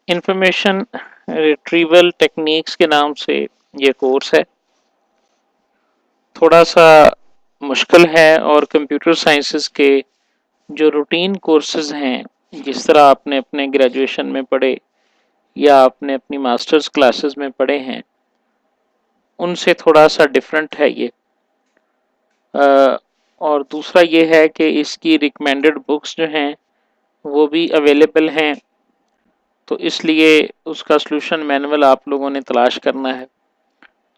Information retrieval techniques के नाम से ये कोर्स है। थोड़ा सा मुश्किल है और कंप्यूटर साइंसेस के जो रूटीन कोर्सेज हैं, जिस तरह आपने अपने ग्रेजुएशन में पढ़े या आपने अपनी मास्टर्स क्लासेस में पढ़े हैं, उनसे थोड़ा सा डिफरेंट है ये। और दूसरा ये है कि इसकी रिकमेंडेड बुक्स जो हैं वो भी अवेलेबल हैं, तो इसलिए उसका सॉल्यूशन मैनुअल आप लोगों ने तलाश करना है।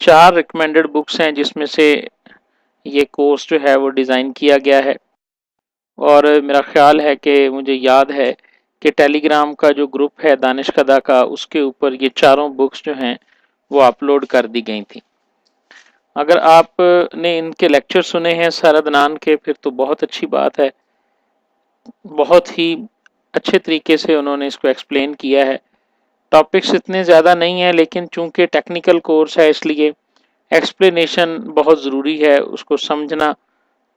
4 रिकमेंडेड बुक्स हैं जिसमें से ये कोर्स जो है वो डिज़ाइन किया गया है। और मेरा ख्याल है कि मुझे याद है कि टेलीग्राम का जो ग्रुप है दानिश कदा का, उसके ऊपर ये चारों बुक्स जो हैं वो अपलोड कर दी गई थी। अगर आपने इनके लेक्चर सुने हैं सर अदनान के, फिर तो बहुत अच्छी बात है। बहुत ही अच्छे तरीके से उन्होंने इसको एक्सप्लेन किया है। टॉपिक्स इतने ज़्यादा नहीं है, लेकिन चूंकि टेक्निकल कोर्स है इसलिए एक्सप्लेनेशन बहुत ज़रूरी है, उसको समझना,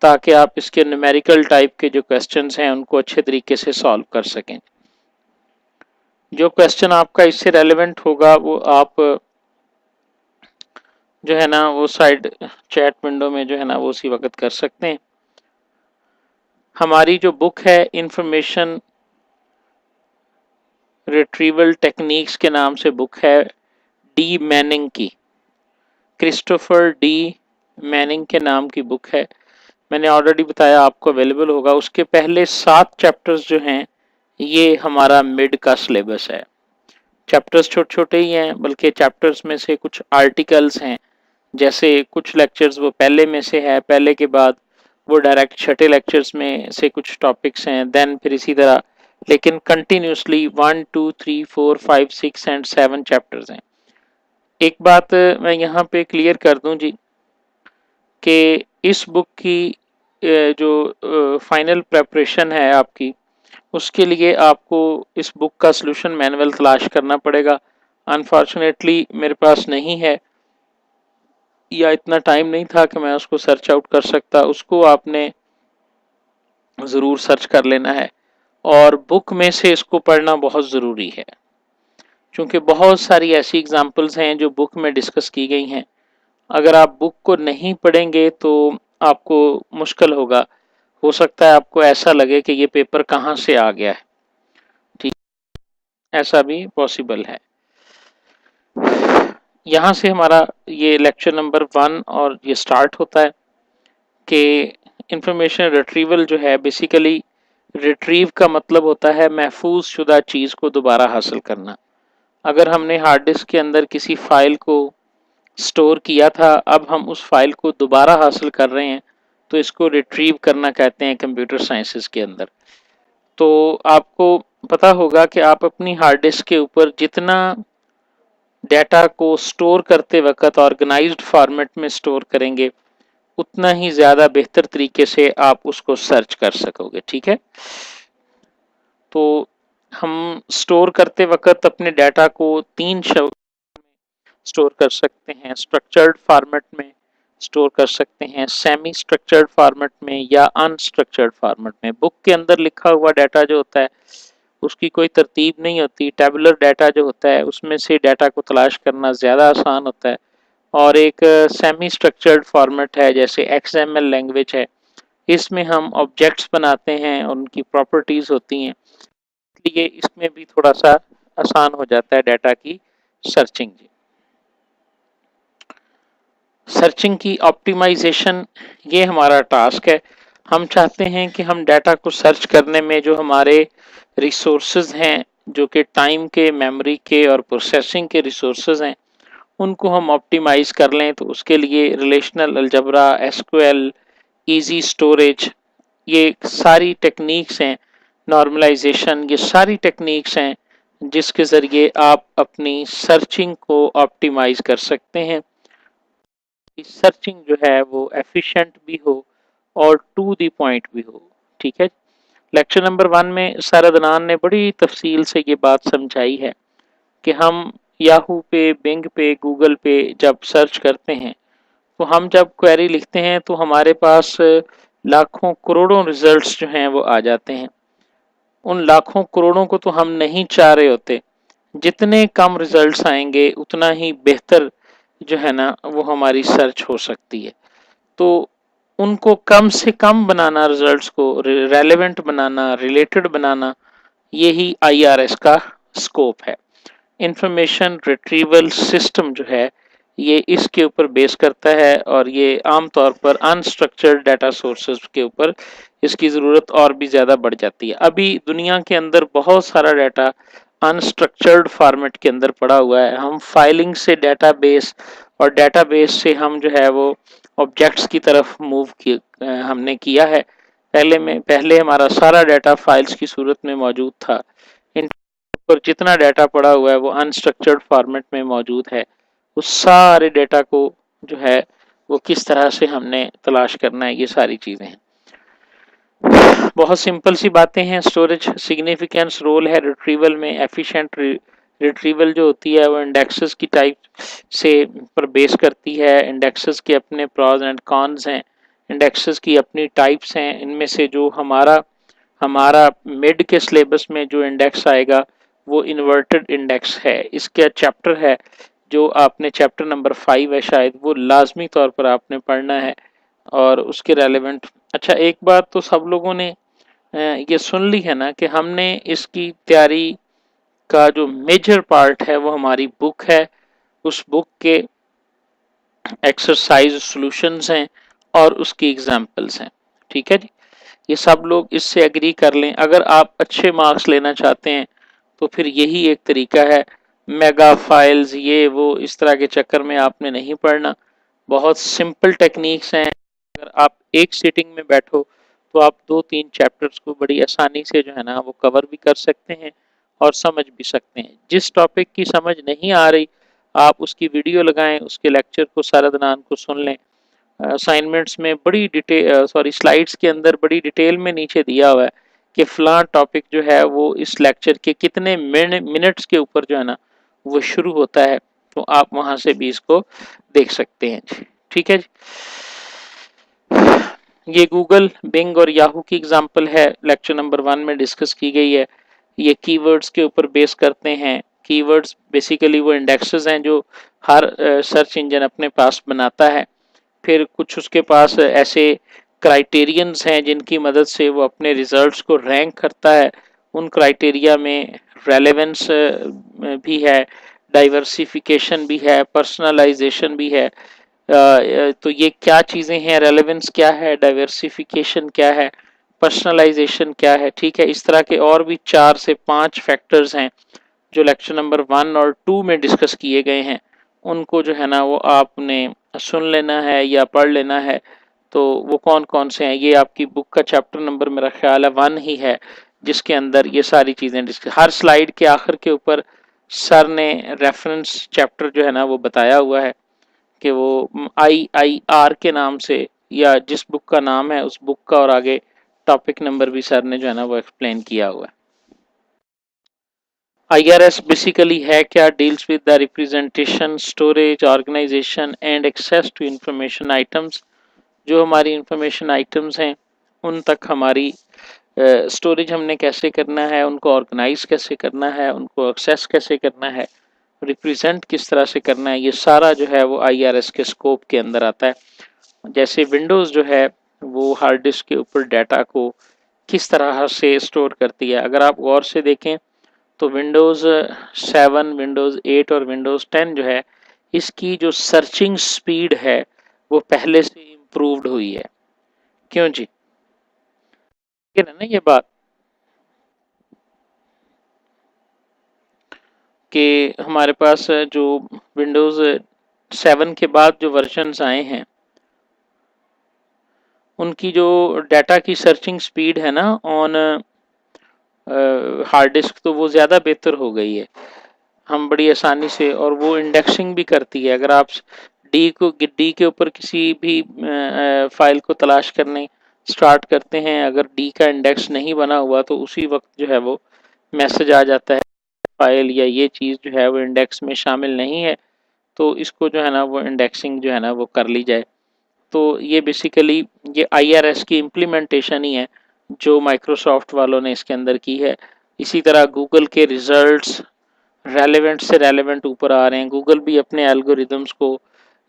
ताकि आप इसके न्यूमेरिकल टाइप के जो क्वेश्चंस हैं उनको अच्छे तरीके से सॉल्व कर सकें। जो क्वेश्चन आपका इससे रेलेवेंट होगा वो आप जो है ना वो साइड चैट विंडो में जो है ना वो उसी वक्त कर सकते हैं। हमारी जो बुक है इंफॉर्मेशन रिट्रीवल टेक्निक्स के नाम से बुक है, डी मैनिंग की, क्रिस्टोफर डी मैनिंग के नाम की बुक है। मैंने ऑलरेडी बताया आपको अवेलेबल होगा। उसके पहले 7 चैप्टर्स जो हैं ये हमारा मिड का सिलेबस है। चैप्टर्स छोटे छोटे ही हैं, बल्कि चैप्टर्स में से कुछ आर्टिकल्स हैं, जैसे कुछ लेक्चर्स वो पहले में से है, पहले के बाद वो डायरेक्ट छठे लेक्चर्स में से कुछ टॉपिक्स हैं, देन फिर इसी तरह, लेकिन कंटिन्यूसली 1 2 3 4 5 6 एंड 7 चैप्टर्स हैं। एक बात मैं यहाँ पे क्लियर कर दूं जी, कि इस बुक की जो फाइनल प्रेपरेशन है आपकी, उसके लिए आपको इस बुक का सॉल्यूशन मैनुअल तलाश करना पड़ेगा। अनफॉर्चुनेटली मेरे पास नहीं है, या इतना टाइम नहीं था कि मैं उसको सर्च आउट कर सकता। उसको आपने ज़रूर सर्च कर लेना है, और बुक में से इसको पढ़ना बहुत ज़रूरी है, क्योंकि बहुत सारी ऐसी एग्जांपल्स हैं जो बुक में डिस्कस की गई हैं। अगर आप बुक को नहीं पढ़ेंगे तो आपको मुश्किल होगा। हो सकता है आपको ऐसा लगे कि ये पेपर कहाँ से आ गया है, ठीक, ऐसा भी पॉसिबल है। यहाँ से हमारा ये लेक्चर नंबर 1 और ये स्टार्ट होता है कि इंफॉर्मेशन रिट्रीवल जो है, बेसिकली रिट्रीव का मतलब होता है महफूज शुदा चीज़ को दोबारा हासिल करना। अगर हमने हार्ड डिस्क के अंदर किसी फाइल को स्टोर किया था, अब हम उस फाइल को दोबारा हासिल कर रहे हैं, तो इसको रिट्रीव करना कहते हैं कंप्यूटर साइंसेस के अंदर। तो आपको पता होगा कि आप अपनी हार्ड डिस्क के ऊपर जितना डाटा को स्टोर करते वक्त ऑर्गेनाइज्ड फॉर्मेट में स्टोर करेंगे, उतना ही ज़्यादा बेहतर तरीके से आप उसको सर्च कर सकोगे, ठीक है। तो हम स्टोर करते वक्त अपने डाटा को 3 शब्द स्टोर कर सकते हैं। स्ट्रक्चर्ड फॉर्मेट में स्टोर कर सकते हैं, सेमी स्ट्रक्चर्ड फॉर्मेट में, या अनस्ट्रक्चर्ड फॉर्मेट में। बुक के अंदर लिखा हुआ डाटा जो होता है उसकी कोई तरतीब नहीं होती। टेबुलर डाटा जो होता है उसमें से डाटा को तलाश करना ज़्यादा आसान होता है। और एक सेमी स्ट्रक्चर्ड फॉर्मेट है, जैसे XML लैंग्वेज है, इसमें हम ऑब्जेक्ट्स बनाते हैं और उनकी प्रॉपर्टीज़ होती हैं, इसलिए इसमें भी थोड़ा सा आसान हो जाता है डाटा की सर्चिंग। सर्चिंग की ऑप्टिमाइजेशन ये हमारा टास्क है। हम चाहते हैं कि हम डाटा को सर्च करने में जो हमारे रिसोर्सेज हैं, जो कि टाइम के, मेमोरी के और प्रोसेसिंग के रिसोर्सेज हैं, उनको हम ऑप्टिमाइज कर लें। तो उसके लिए relational algebra, SQL, easy storage, ये सारी टेक्निक्स हैं, नॉर्मलाइजेशन, ये सारी टेक्निक्स हैं जिसके ज़रिए आप अपनी सर्चिंग को ऑप्टिमाइज कर सकते हैं। सर्चिंग जो है वो एफिशिएंट भी हो और टू द पॉइंट भी हो, ठीक है। लेक्चर नंबर 1 में सर अदनान ने बड़ी तफसील से ये बात समझाई है कि हम याहू पे, बिंग पे, गूगल पे जब सर्च करते हैं, तो हम जब क्वेरी लिखते हैं तो हमारे पास लाखों करोड़ों रिजल्ट्स जो हैं वो आ जाते हैं। उन लाखों करोड़ों को तो हम नहीं चाह रहे होते, जितने कम रिजल्ट्स आएंगे उतना ही बेहतर जो है ना वो हमारी सर्च हो सकती है। तो उनको कम से कम बनाना, रिजल्ट्स को रेलेवेंट बनाना, रिलेटेड बनाना, यही आईआरएस का स्कोप है। इंफॉर्मेशन रिट्रीवल सिस्टम जो है ये इसके ऊपर बेस करता है और ये आमतौर पर अनस्ट्रक्चर्ड डाटा सोर्सेज के ऊपर इसकी ज़रूरत और भी ज़्यादा बढ़ जाती है। अभी दुनिया के अंदर बहुत सारा डाटा अनस्ट्रक्चर्ड फॉर्मेट के अंदर पड़ा हुआ है। हम फाइलिंग से डेटाबेस और डेटाबेस से हम जो है वो ऑब्जेक्ट्स की तरफ हमने किया है। पहले हमारा सारा डाटा फाइल्स की सूरत में मौजूद था। इन पर जितना डाटा पड़ा हुआ है वो अनस्ट्रक्चर्ड फॉर्मेट में मौजूद है। उस सारे डाटा को जो है वो किस तरह से हमने तलाश करना है, ये सारी चीज़ें हैं। बहुत सिंपल सी बातें हैं। स्टोरेज सिग्निफिकेंस रोल है रिट्रीवल में। एफिशिएंट रिट्रीवल जो होती है वो इंडेक्सेस की टाइप से पर बेस करती है। इंडेक्सेस के अपने प्रॉज एंड कॉन्स हैं, इंडेक्सेस की अपनी टाइप्स हैं। इनमें से जो हमारा हमारा मिड के सिलेबस में जो इंडेक्स आएगा वो इन्वर्टेड इंडेक्स है। इसका चैप्टर है जो आपने चैप्टर नंबर 5 है शायद, वो लाजमी तौर पर आपने पढ़ना है और उसके रेलेवेंट। अच्छा, एक बात तो सब लोगों ने ये सुन ली है ना कि हमने इसकी तैयारी का जो मेजर पार्ट है वो हमारी बुक है। उस बुक के एक्सरसाइज सॉल्यूशंस हैं और उसकी एग्जांपल्स हैं। ठीक है जी, ये सब लोग इससे एग्री कर लें। अगर आप अच्छे मार्क्स लेना चाहते हैं तो फिर यही एक तरीका है। मेगा फाइल्स ये वो इस तरह के चक्कर में आपने नहीं पढ़ना। बहुत सिंपल टेक्निक्स हैं। अगर आप एक सीटिंग में बैठो तो आप 2-3 चैप्टर्स को बड़ी आसानी से जो है ना वो कवर भी कर सकते हैं और समझ भी सकते हैं। जिस टॉपिक की समझ नहीं आ रही आप उसकी वीडियो लगाएं, उसके लेक्चर को सारा दिनान को सुन लें। असाइनमेंट्स में बड़ी डिटेल, सॉरी स्लाइड्स के अंदर बड़ी डिटेल में नीचे दिया हुआ है कि फलां टॉपिक जो है वो इस लेक्चर के कितने मिनट्स के ऊपर जो है ना वो शुरू होता है। तो आप वहां से भी इसको देख सकते हैं जी। ठीक है जी, ये गूगल, बिंग और याहू की एग्जांपल है, लेक्चर नंबर 1 में डिस्कस की गई है। ये कीवर्ड्स के ऊपर बेस करते हैं। कीवर्ड्स बेसिकली वो इंडेक्सेस हैं जो हर सर्च इंजन अपने पास बनाता है। फिर कुछ उसके पास ऐसे क्राइटेरियंस हैं जिनकी मदद से वो अपने रिजल्ट्स को रैंक करता है। उन क्राइटेरिया में रेलेवेंस भी है, डाइवर्सिफिकेशन भी है, पर्सनलाइजेशन भी है। तो ये क्या चीज़ें हैं, रेलेवेंस क्या है, डाइवर्सिफिकेशन क्या है, पर्सनलाइजेशन क्या है। ठीक है, इस तरह के और भी 4 से 5 फैक्टर्स हैं जो लेक्चर नंबर 1 और 2 में डिस्कस किए गए हैं। उनको जो है ना वो आपने सुन लेना है या पढ़ लेना है। तो वो कौन कौन से हैं, ये आपकी बुक का चैप्टर नंबर मेरा ख्याल है 1 ही है जिसके अंदर ये सारी चीज़ें डिस्कस। हर स्लाइड के आखिर के ऊपर सर ने रेफरेंस चैप्टर जो है ना वो बताया हुआ है कि वो IIR के नाम से या जिस बुक का नाम है उस बुक का और आगे टॉपिक नंबर भी सर ने जो है ना वो एक्सप्लेन किया हुआ है। IRS बेसिकली है क्या, deals with the representation, storage, organization and access to information items. जो हमारी इंफॉर्मेशन आइटम्स हैं उन तक हमारी स्टोरेज हमने कैसे करना है, उनको ऑर्गेनाइज कैसे करना है, उनको एक्सेस कैसे करना है, रिप्रेजेंट किस तरह से करना है, ये सारा जो है वो IRS के स्कोप के अंदर आता है। जैसे विंडोज़ जो है वो हार्ड डिस्क के ऊपर डाटा को किस तरह से स्टोर करती है। अगर आप गौर से देखें तो विंडोज़ 7, विंडोज़ 8 और विंडोज़ 10 जो है इसकी जो सर्चिंग स्पीड है वो पहले से इम्प्रूव्ड हुई है। क्यों जी, है ना ये बात कि हमारे पास जो विंडोज़ 7 के बाद जो वर्जन्स आए हैं उनकी जो डाटा की सर्चिंग स्पीड है ना ऑन हार्ड डिस्क तो वो ज़्यादा बेहतर हो गई है। हम बड़ी आसानी से, और वो इंडेक्सिंग भी करती है। अगर आप डी के ऊपर किसी भी फाइल को तलाश करने स्टार्ट करते हैं, अगर डी का इंडेक्स नहीं बना हुआ तो उसी वक्त जो है वो मैसेज आ जाता है फाइल या ये चीज़ जो है वो इंडेक्स में शामिल नहीं है, तो इसको जो है ना वो इंडेक्सिंग जो है ना वो कर ली जाए। तो ये बेसिकली ये IRS की इम्प्लीमेंटेशन ही है जो माइक्रोसॉफ्ट वालों ने इसके अंदर की है। इसी तरह गूगल के रिजल्ट्स, रेलेवेंट से रेलेवेंट ऊपर आ रहे हैं। गूगल भी अपने एल्गोरिदम्स को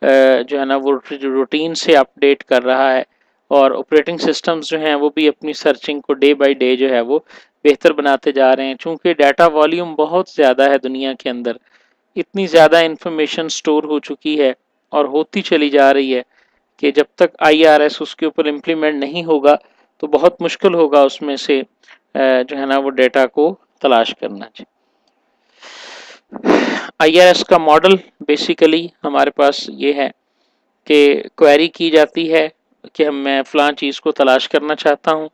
जो है ना वो रूटीन से अपडेट कर रहा है, और ऑपरेटिंग सिस्टम्स जो हैं वो भी अपनी सर्चिंग को डे बाय डे जो है वो बेहतर बनाते जा रहे हैं। चूंकि डाटा वॉल्यूम बहुत ज़्यादा है दुनिया के अंदर, इतनी ज़्यादा इंफॉर्मेशन स्टोर हो चुकी है और होती चली जा रही है कि जब तक आईआरएस उसके ऊपर इम्प्लीमेंट नहीं होगा तो बहुत मुश्किल होगा उसमें से जो है ना वो डेटा को तलाश करना चाहिए। आईआरएस का मॉडल बेसिकली हमारे पास ये है कि क्वेरी की जाती है कि मैं फ़लाँ चीज़ को तलाश करना चाहता हूँ।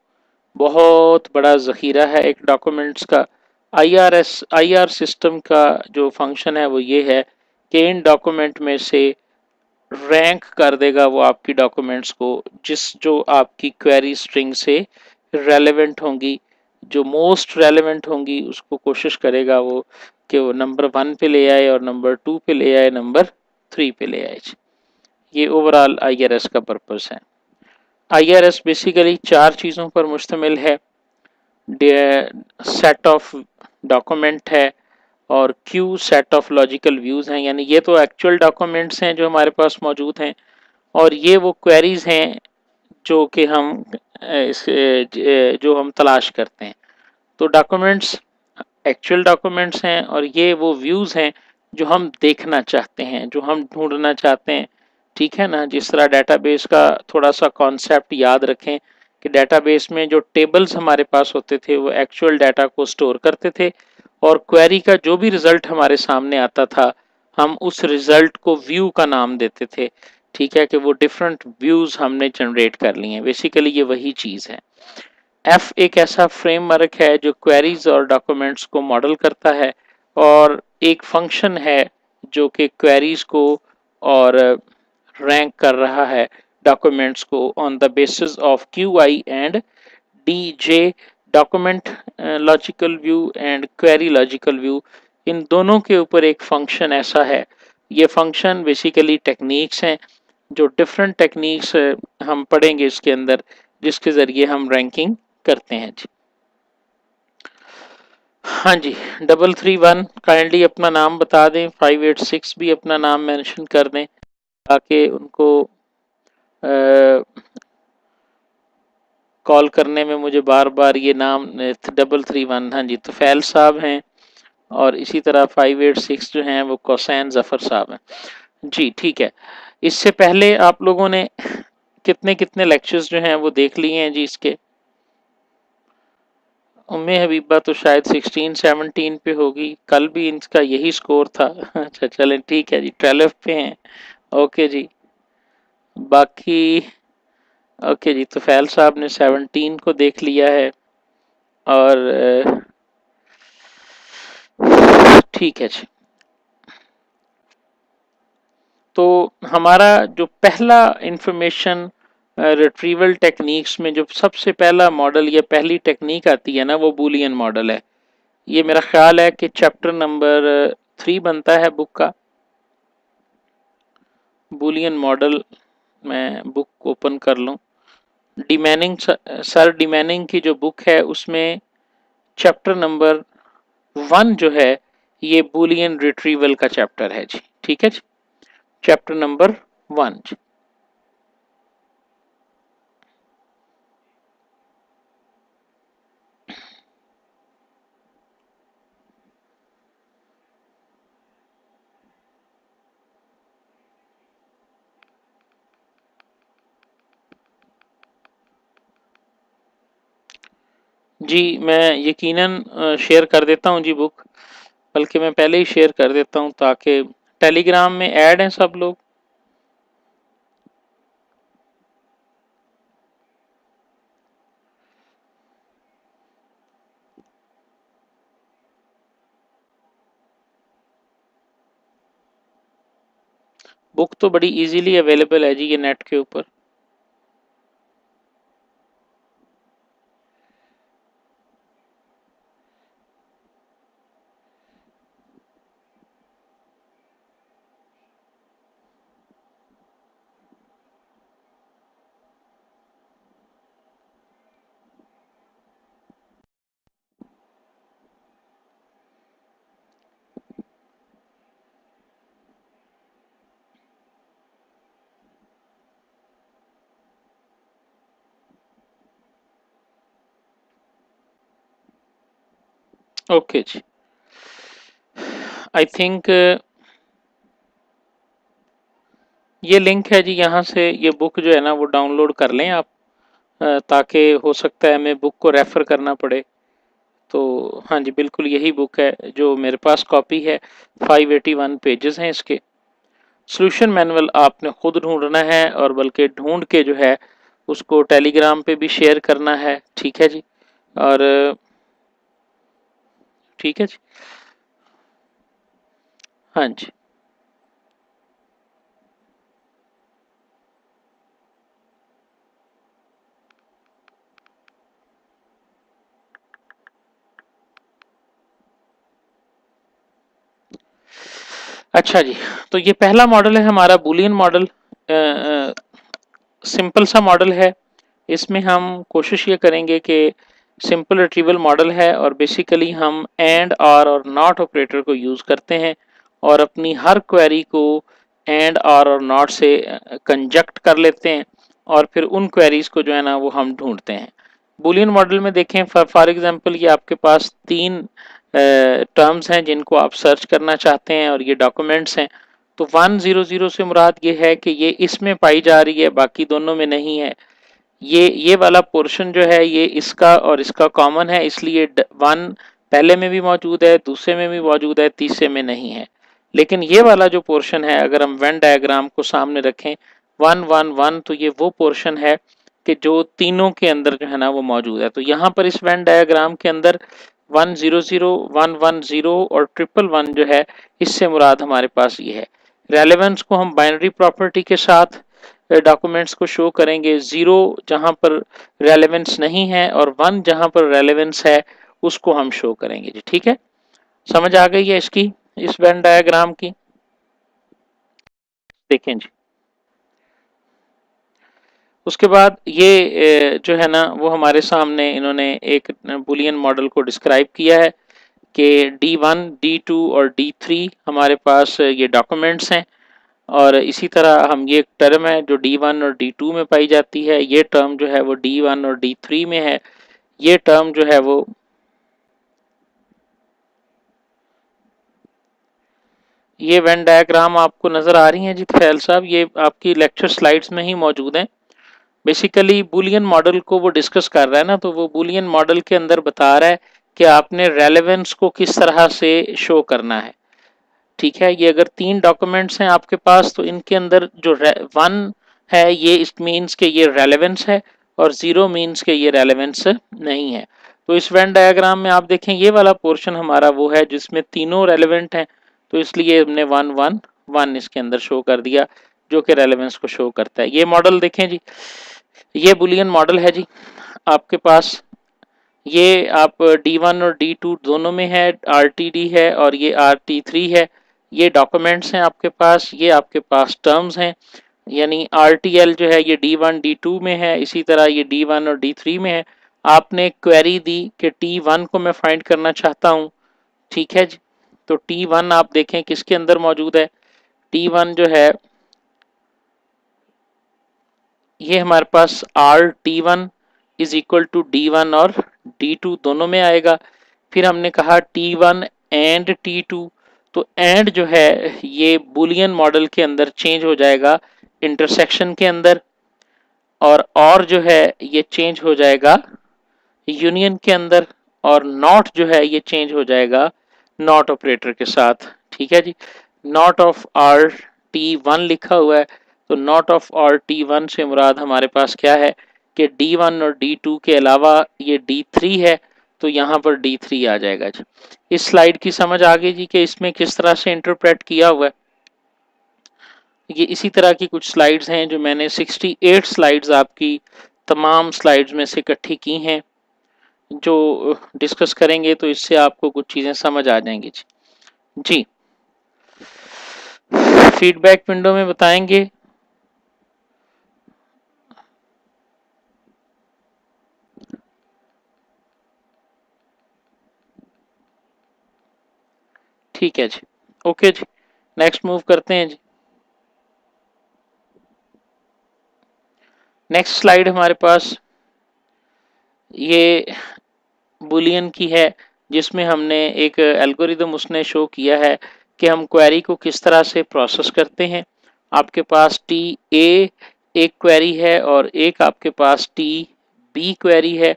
बहुत बड़ा ज़ख़ीरा है एक डॉक्यूमेंट्स का। आईआर सिस्टम का जो फंक्शन है वो ये है कि इन डॉक्यूमेंट में से रैंक कर देगा वो आपकी डॉक्यूमेंट्स को जो आपकी क्वेरी स्ट्रिंग से रेलेवेंट होंगी, जो मोस्ट रेलेवेंट होंगी उसको कोशिश करेगा वो कि वो नंबर 1 पे ले आए और नंबर 2 पे ले आए, नंबर 3 पे ले आए। ये ओवरऑल आईआरएस का पर्पस है। आईआरएस बेसिकली 4 चीज़ों पर मुश्तमिल है। सेट ऑफ डॉक्यूमेंट है, और Q set of logical views हैं, यानी ये तो एक्चुअल डॉक्यूमेंट्स हैं जो हमारे पास मौजूद हैं, और ये वो क्वेरीज हैं जो कि हम जो हम तलाश करते हैं। तो डॉक्यूमेंट्स एक्चुअल डॉक्यूमेंट्स हैं, और ये वो व्यूज़ हैं जो हम देखना चाहते हैं, जो हम ढूंढना चाहते हैं। ठीक है ना, जिस तरह डेटाबेस का थोड़ा सा कॉन्सेप्ट याद रखें कि डेटाबेस में जो टेबल्स हमारे पास होते थे वो एक्चुअल डाटा को स्टोर करते थे, और क्वेरी का जो भी रिजल्ट हमारे सामने आता था हम उस रिजल्ट को व्यू का नाम देते थे। ठीक है, कि वो डिफरेंट व्यूज़ हमने जनरेट कर लिए हैं। बेसिकली ये वही चीज़ है। एफ एक ऐसा फ्रेमवर्क है जो क्वेरीज और डॉक्यूमेंट्स को मॉडल करता है, और एक फंक्शन है जो कि क्वेरीज को और रैंक कर रहा है डॉक्यूमेंट्स को on the basis of Q I and D J. Document logical view and query logical view, इन दोनों के ऊपर एक फंक्शन ऐसा है। ये फंक्शन बेसिकली टेक्निक्स हैं, जो डिफरेंट टेक्निक्स हम पढ़ेंगे इसके अंदर, जिसके ज़रिए हम रैंकिंग करते हैं जी। हाँ जी, 331 काइंडली अपना नाम बता दें, 586 भी अपना नाम मेंशन कर दें ताकि उनको कॉल करने में मुझे बार बार ये नाम 331, हाँ जी तुफैल साहब हैं, और इसी तरह 586 जो हैं वो कोसैन जफ़र साहब हैं जी। ठीक है, इससे पहले आप लोगों ने कितने कितने लेक्चर्स जो हैं वो देख लिए हैं जी इसके? उम्मे हबीबा तो शायद 16-17 पे होगी, कल भी इनका यही स्कोर था। अच्छा चलें ठीक है जी, 12 पे हैं। ओके जी, बाकी ओके जी, तो फैल साहब ने 17 को देख लिया है, और ठीक है जी। तो हमारा जो पहला इंफॉर्मेशन रिट्रीवल टेक्निक्स में जो सबसे पहला मॉडल या पहली टेक्निक आती है ना वो बूलियन मॉडल है। ये मेरा ख्याल है कि चैप्टर नंबर 3 बनता है बुक का। बूलियन मॉडल, मैं बुक ओपन कर लूँ। डिमैनिंग, सर डिमैनिंग की जो बुक है उसमें चैप्टर नंबर 1 जो है ये बूलियन रिट्रीवल का चैप्टर है जी। ठीक है जी, चैप्टर नंबर 1 जी। जी मैं यकीनन शेयर कर देता हूँ जी बुक, बल्कि मैं पहले ही शेयर कर देता हूँ ताकि टेलीग्राम में ऐड हैं सब लोग। बुक तो बड़ी इजीली अवेलेबल है जी ये नेट के ऊपर। ओके जी, आई थिंक ये लिंक है जी, यहाँ से ये बुक जो है ना वो डाउनलोड कर लें आप, ताकि हो सकता है हमें बुक को रेफ़र करना पड़े। तो हाँ जी, बिल्कुल यही बुक है जो मेरे पास कॉपी है, 581 पेजेस हैं इसके। सॉल्यूशन मैनुअल आपने खुद ढूंढना है, और बल्कि ढूंढ के जो है उसको टेलीग्राम पे भी शेयर करना है, ठीक है जी। और ठीक है जी, हाँ जी। अच्छा जी, तो ये पहला मॉडल है हमारा बूलियन मॉडल। सिंपल सा मॉडल है। इसमें हम कोशिश ये करेंगे कि सिंपल रिट्रीवल मॉडल है, और बेसिकली हम एंड और नॉट ऑपरेटर को यूज़ करते हैं, और अपनी हर क्वेरी को एंड और नॉट से कंजक्ट कर लेते हैं, और फिर उन क्वेरीज को जो है ना वो हम ढूंढते हैं। बूलियन मॉडल में देखें, फॉर एग्जांपल ये आपके पास तीन टर्म्स हैं जिनको आप सर्च करना चाहते हैं, और ये डॉक्यूमेंट्स हैं। तो 100 से मुराद ये है कि ये इसमें पाई जा रही है, बाकी दोनों में नहीं है। ये वाला पोर्शन जो है ये इसका और इसका कॉमन है, इसलिए वन पहले में भी मौजूद है, दूसरे में भी मौजूद है, तीसरे में नहीं है। लेकिन ये वाला जो पोर्शन है, अगर हम वेन डायग्राम को सामने रखें, 111, तो ये वो पोर्शन है कि जो तीनों के अंदर जो है ना वो मौजूद है। तो यहाँ पर इस वेन डायग्राम के अंदर 100, 110 और 111 जो है, इससे मुराद हमारे पास ये है। रेलेवेंस को हम बाइनरी प्रॉपर्टी के साथ डॉक्यूमेंट्स को शो करेंगे। 0 जहां पर रेलेवेंस नहीं है, और 1 जहां पर रेलेवेंस है, उसको हम शो करेंगे जी, ठीक है। समझ आ गई है इसकी, इस वेन डायग्राम की? देखें जी, उसके बाद ये जो है ना वो हमारे सामने इन्होंने एक बुलियन मॉडल को डिस्क्राइब किया है कि D1, D2 और D3 हमारे पास ये डॉक्यूमेंट्स हैं, और इसी तरह हम ये टर्म है जो D1 और D2 में पाई जाती है, ये टर्म जो है वो D1 और D3 में है। ये टर्म जो है वो, ये वेन डायग्राम आपको नजर आ रही हैं जी खैल साहब, ये आपकी लेक्चर स्लाइड्स में ही मौजूद हैं। बेसिकली बुलियन मॉडल को वो डिस्कस कर रहा है ना, तो वो बुलियन मॉडल के अंदर बता रहा है कि आपने रेलेवेंस को किस तरह से शो करना है, ठीक है। ये अगर तीन डॉक्यूमेंट्स हैं आपके पास, तो इनके अंदर जो वन है ये इट मीन्स के ये रेलेवेंस है, और जीरो मीन्स के ये रेलेवेंस नहीं है। तो इस वेन डायग्राम में आप देखें, ये वाला पोर्शन हमारा वो है जिसमें तीनों रेलेवेंट हैं, तो इसलिए हमने 111 इसके अंदर शो कर दिया, जो कि रेलेवेंस को शो करता है। ये मॉडल देखें जी, ये बुलियन मॉडल है जी आपके पास। ये आप D1 और D2 दोनों में है, RTD है और ये RT3 है। ये डॉक्यूमेंट्स हैं आपके पास, ये आपके पास टर्म्स हैं, यानी RTL जो है ये D1 D2 में है, इसी तरह ये D1 और D3 में है। आपने क्वेरी दी कि T1 को मैं फाइंड करना चाहता हूँ, ठीक है जी। तो T1 आप देखें किसके अंदर मौजूद है। T1 जो है ये हमारे पास RT1 is equal to D1 और D2 दोनों में आएगा। फिर हमने कहा T1 एंड T2, तो एंड जो है ये बुलियन मॉडल के अंदर चेंज हो जाएगा इंटरसेक्शन के अंदर, और जो है ये चेंज हो जाएगा यूनियन के अंदर, और नॉट जो है ये चेंज हो जाएगा नॉट ऑपरेटर के साथ, ठीक है जी। नॉट ऑफ RT1 लिखा हुआ है, तो नॉट ऑफ RT1 से मुराद हमारे पास क्या है कि D1 और D2 के अलावा ये D3 है, तो यहाँ पर D3 आ जाएगा जी। इस स्लाइड की समझ आ गई जी कि इसमें किस तरह से इंटरप्रेट किया हुआ है। ये इसी तरह की कुछ स्लाइड्स हैं जो मैंने 68 स्लाइड्स आपकी तमाम स्लाइड्स में से इकट्ठी की हैं, जो डिस्कस करेंगे तो इससे आपको कुछ चीज़ें समझ आ जाएंगी जी। जी, फीडबैक विंडो में बताएंगे। ठीक है जी, ओके जी, नेक्स्ट मूव करते हैं जी। नेक्स्ट स्लाइड हमारे पास ये बुलियन की है, जिसमें हमने एक एल्गोरिदम उसने शो किया है कि हम क्वेरी को किस तरह से प्रोसेस करते हैं। आपके पास टी ए एक क्वेरी है और एक आपके पास टी बी क्वेरी है।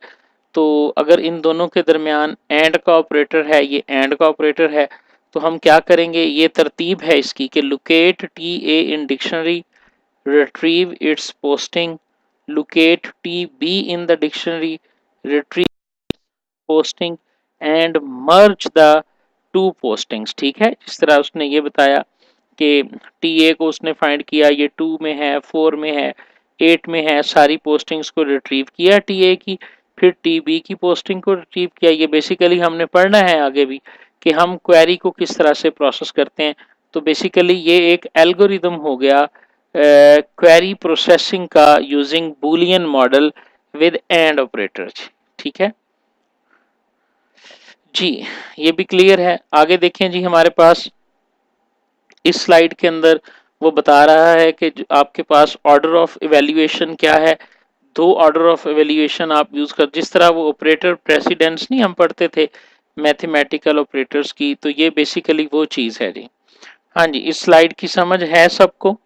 तो अगर इन दोनों के दरमियान एंड का ऑपरेटर है, ये एंड का ऑपरेटर है, तो हम क्या करेंगे, ये तरतीब है इसकी कि locate T A in dictionary, retrieve it's posting, locate T be in the dictionary, retrieve posting and merge the two postings. ठीक है, जिस तरह उसने ये बताया कि टी ए को उसने फाइंड किया, ये 2 में है, 4 में है, 8 में है, सारी पोस्टिंग्स को रिट्रीव किया टी ए की, फिर टी बी की पोस्टिंग को रिट्रीव किया। ये बेसिकली हमने पढ़ना है आगे भी कि हम क्वेरी को किस तरह से प्रोसेस करते हैं। तो बेसिकली ये एक एल्गोरिदम हो गया क्वेरी प्रोसेसिंग का using Boolean model with and operator. ठीक है जी, ये भी क्लियर है। आगे देखें जी, हमारे पास इस स्लाइड के अंदर वो बता रहा है कि आपके पास ऑर्डर ऑफ इवैल्यूएशन क्या है। 2 ऑर्डर ऑफ इवैल्यूएशन आप यूज कर, जिस तरह वो ऑपरेटर प्रेसिडेंस नहीं हम पढ़ते थे मैथमेटिकल ऑपरेटर्स की, तो ये बेसिकली वो चीज है जी। हाँ जी, इस स्लाइड की समझ है सबको?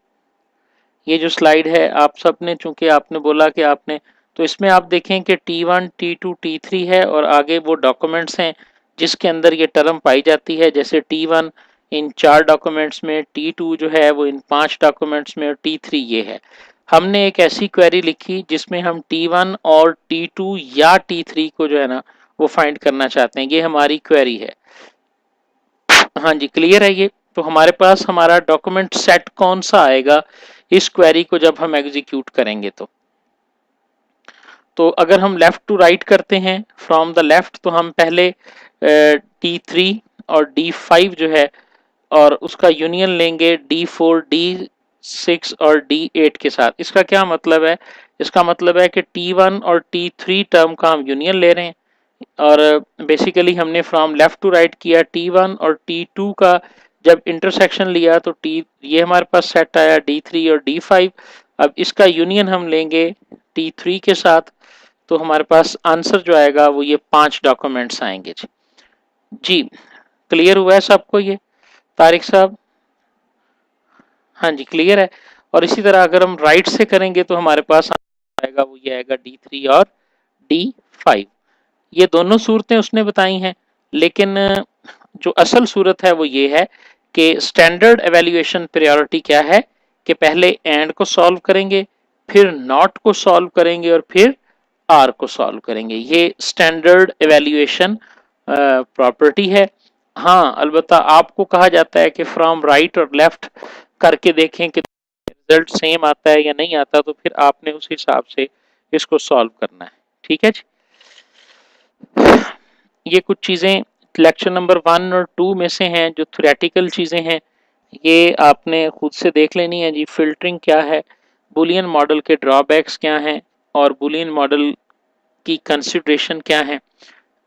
ये जो स्लाइड है आप सबने, चूंकि आपने बोला कि आपने, तो इसमें आप देखें कि T1 T2 T3 है और आगे वो डॉक्यूमेंट्स हैं जिसके अंदर ये टर्म पाई जाती है। जैसे T1 इन 4 डॉक्यूमेंट्स में, T2 जो है वो इन 5 डॉक्यूमेंट्स में और T3 ये है। हमने एक ऐसी क्वेरी लिखी जिसमें हम T1 और T2 या T3 को जो है ना वो फाइंड करना चाहते हैं। ये हमारी क्वेरी है। हाँ जी, क्लियर है ये। तो हमारे पास हमारा डॉक्यूमेंट सेट कौन सा आएगा इस क्वेरी को जब हम एग्जीक्यूट करेंगे? तो अगर हम लेफ्ट टू राइट करते हैं फ्रॉम द लेफ्ट, तो हम पहले D3 और D5 जो है और उसका यूनियन लेंगे D4 D6 और D8 के साथ। इसका क्या मतलब है? इसका मतलब है कि T1 और T3 टर्म का हम यूनियन ले रहे हैं और बेसिकली हमने फ्रॉम लेफ्ट टू राइट किया। T1 और T2 का जब इंटरसेक्शन लिया तो ये हमारे पास सेट आया D3 और D5। अब इसका यूनियन हम लेंगे T3 के साथ, तो हमारे पास आंसर जो आएगा वो ये 5 डॉक्यूमेंट्स आएंगे जी। जी, क्लियर हुआ है सबको ये तारिक साहब? हाँ जी, क्लियर है। और इसी तरह अगर हम राइट से करेंगे तो हमारे पास आएगा वो ये आएगा D3 और D5। ये दोनों सूरतें उसने बताई हैं, लेकिन जो असल सूरत है वो ये है कि स्टैंडर्ड एवेल्युएशन प्रायोरिटी क्या है कि पहले एंड को सॉल्व करेंगे, फिर नॉट को सॉल्व करेंगे और फिर आर को सॉल्व करेंगे। ये स्टैंडर्ड एवेल्युएशन प्रॉपर्टी है। हाँ, अलबत्ता आपको कहा जाता है कि फ्रॉम राइट और लेफ्ट करके देखें कि रिजल्ट सेम आता है या नहीं आता, तो फिर आपने उस हिसाब से इसको सॉल्व करना है। ठीक है जी, ये कुछ चीज़ें लेक्चर नंबर 1 और 2 में से हैं जो थ्योरेटिकल चीज़ें हैं, ये आपने खुद से देख लेनी है जी। फिल्टरिंग क्या है, बुलियन मॉडल के ड्रॉबैक्स क्या हैं और बुलियन मॉडल की कंसिडरेशन क्या है,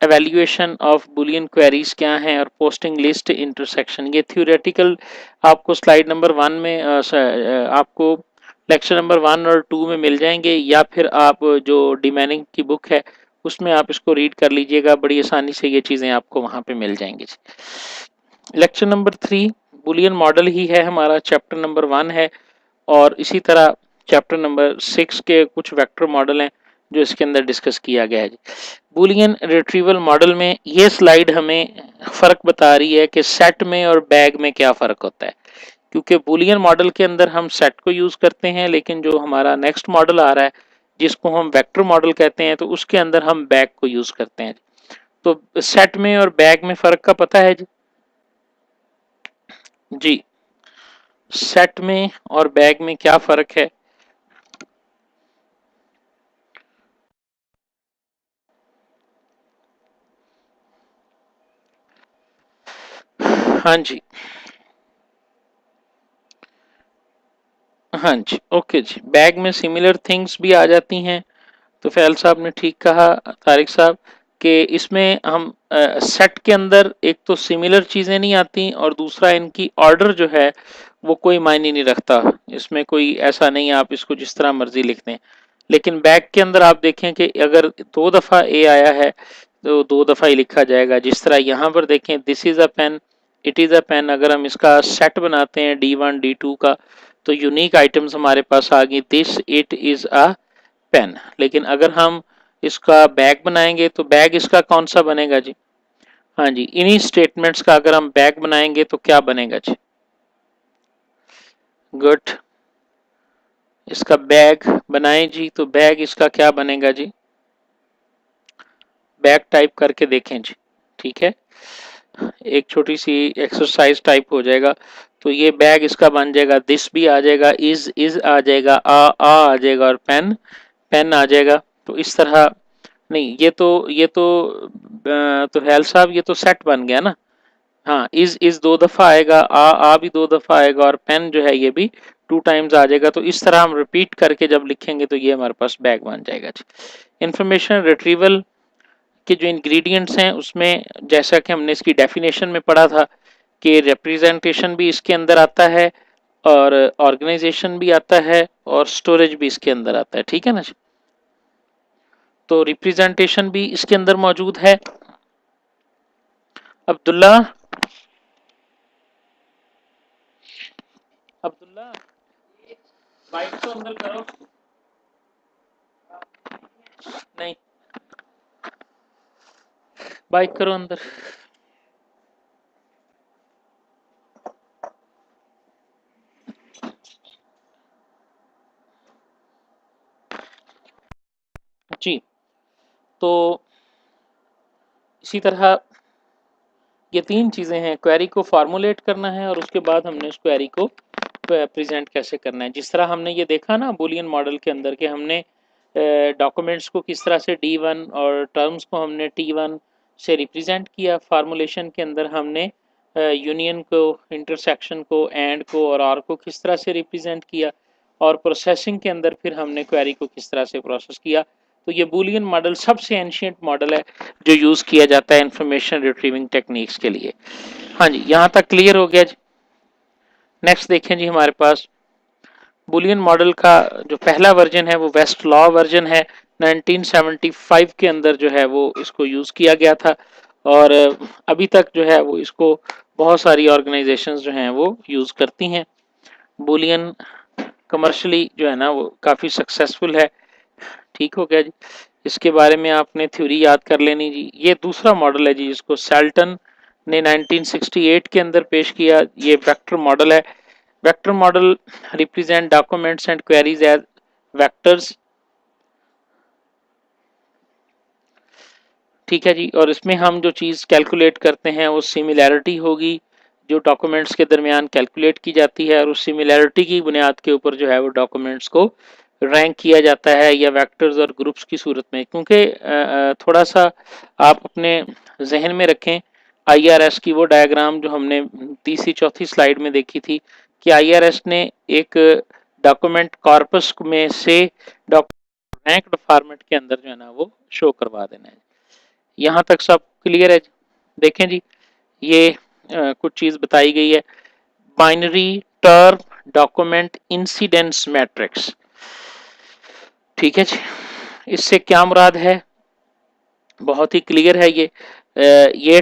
एवेल्युएशन ऑफ बुलियन क्वेरीज क्या हैं और पोस्टिंग लिस्ट इंटरसेक्शन, ये थ्योरेटिकल आपको स्लाइड नंबर 1 में आपको लेक्चर नंबर 1 और 2 में मिल जाएंगे, या फिर आप जो डिमैनिंग की बुक है उसमें आप इसको रीड कर लीजिएगा, बड़ी आसानी से ये चीज़ें आपको वहाँ पे मिल जाएंगी। लेक्चर नंबर 3 बुलियन मॉडल ही है हमारा, चैप्टर नंबर 1 है और इसी तरह चैप्टर नंबर 6 के कुछ वेक्टर मॉडल हैं जो इसके अंदर डिस्कस किया गया है। बुलियन रिट्रीवल मॉडल में ये स्लाइड हमें फ़र्क बता रही है कि सेट में और बैग में क्या फ़र्क होता है, क्योंकि बुलियन मॉडल के अंदर हम सेट को यूज़ करते हैं, लेकिन जो हमारा नेक्स्ट मॉडल आ रहा है जिसको हम वेक्टर मॉडल कहते हैं, तो उसके अंदर हम बैग को यूज़ करते हैं। तो सेट में और बैग में फ़र्क का पता है जी? सेट में और बैग में क्या फ़र्क है? हाँ जी, हाँ जी, ओके जी। बैग में सिमिलर थिंग्स भी आ जाती हैं। तो फैल साहब ने ठीक कहा, तारिक साहब, कि इसमें हम सेट के अंदर एक तो सिमिलर चीज़ें नहीं आती और दूसरा इनकी ऑर्डर जो है वो कोई मायने नहीं रखता। इसमें कोई ऐसा नहीं आप इसको जिस तरह मर्जी लिख दें। लेकिन बैग के अंदर आप देखें कि अगर 2 दफ़ा ए आया है तो 2 दफ़ा ही लिखा जाएगा। जिस तरह यहाँ पर देखें, this is a pen, it is a pen, अगर हम इसका सेट बनाते हैं D1 D2 का, तो यूनिक आइटम्स हमारे पास आ गई, this it is a pen. लेकिन अगर हम इसका बैग बनाएंगे तो बैग इसका कौन सा बनेगा जी? हाँ जी, इन्हीं स्टेटमेंट्स का अगर हम बैग बनाएंगे तो क्या बनेगा जी? गुड, इसका बैग बनाएं जी, तो बैग इसका क्या बनेगा जी? बैग टाइप करके देखें जी, ठीक है, एक छोटी सी एक्सरसाइज टाइप हो जाएगा। तो ये बैग इसका बन जाएगा, दिस भी आ जाएगा, इज आ जाएगा, आ जाएगा, और पेन पेन आ जाएगा। तो इस तरह नहीं, ये तो हैल साहब, ये तो सेट बन गया ना। हाँ, इज 2 दफा आएगा, आ भी 2 दफा आएगा, और पेन जो है ये भी 2 टाइम्स आ जाएगा। तो इस तरह हम रिपीट करके जब लिखेंगे तो ये हमारे पास बैग बन जाएगा। इंफॉर्मेशन रिट्रीवल के जो इंग्रेडिएंट्स हैं उसमें, जैसा कि हमने इसकी डेफिनेशन में पढ़ा था, कि रिप्रेजेंटेशन भी इसके अंदर आता है, और ऑर्गेनाइजेशन भी आता है, और स्टोरेज भी इसके अंदर आता है, ठीक है ना। तो रिप्रेजेंटेशन भी इसके अंदर मौजूद है। अब्दुल्ला, अब्दुल्ला, बाइक तो अंदर करो। नहीं, बाइक करो अंदर। जी, तो इसी तरह ये 3 चीज़ें हैं, क्वेरी को फार्मूलेट करना है, और उसके बाद हमने उस क्वेरी को प्रेजेंट कैसे करना है। जिस तरह हमने ये देखा ना बुलियन मॉडल के अंदर, कि हमने डॉक्यूमेंट्स को किस तरह से D1 और टर्म्स को हमने T1 से रिप्रेजेंट किया, फार्मूलेशन के अंदर हमने यूनियन को, इंटरसेक्शन को, एंड को और आर को किस तरह से रिप्रेजेंट किया, और प्रोसेसिंग के अंदर फिर हमने क्वेरी को किस तरह से प्रोसेस किया। तो ये बुलियन मॉडल सबसे एंशिएंट मॉडल है जो यूज़ किया जाता है इंफॉर्मेशन रिट्रीविंग टेक्निक्स के लिए। हाँ जी, यहाँ तक क्लियर हो गया जी। नेक्स्ट देखें जी, हमारे पास बुलियन मॉडल का जो पहला वर्जन है वो वेस्ट लॉ वर्जन है। 1975 के अंदर जो है वो इसको यूज़ किया गया था, और अभी तक जो है वो इसको बहुत सारी ऑर्गेनाइजेशंस जो हैं वो यूज़ करती हैं। बुलियन कमर्शली जो है ना वो काफ़ी सक्सेसफुल है। ठीक हो गया जी। इसके बारे में आपने थ्योरी याद कर लेनी जी। ये दूसरा मॉडल है जी, जिसको सेल्टन ने 1968 के अंदर पेश किया। ये वेक्टर मॉडल है। Vector model represent documents and queries as vectors, ठीक है जी। और इसमें हम जो चीज़ कैलकुलेट करते हैं वो सिमिलैरिटी होगी जो डॉक्यूमेंट्स के दरमियान कैलकुलेट की जाती है, और उस सिमिलैरिटी की बुनियाद के ऊपर जो है वो डॉक्यूमेंट्स को रैंक किया जाता है, या वेक्टर्स और ग्रुप्स की सूरत में। क्योंकि थोड़ा सा आप अपने जहन में रखें, आईआरएस की वो डायग्राम जो हमने तीसरी चौथी स्लाइड में देखी थी, कि आईआरएस ने एक डॉक्यूमेंट कॉर्पस में से डॉक्यूमेंट रैंक्ड फॉर्मेट के अंदर जो है ना वो शो करवा देना है। यहाँ तक सब क्लियर है? देखें जी, ये कुछ चीज़ बताई गई है। Binary term document incidence matrix, ठीक है जी। इससे क्या मुराद है? बहुत ही क्लियर है ये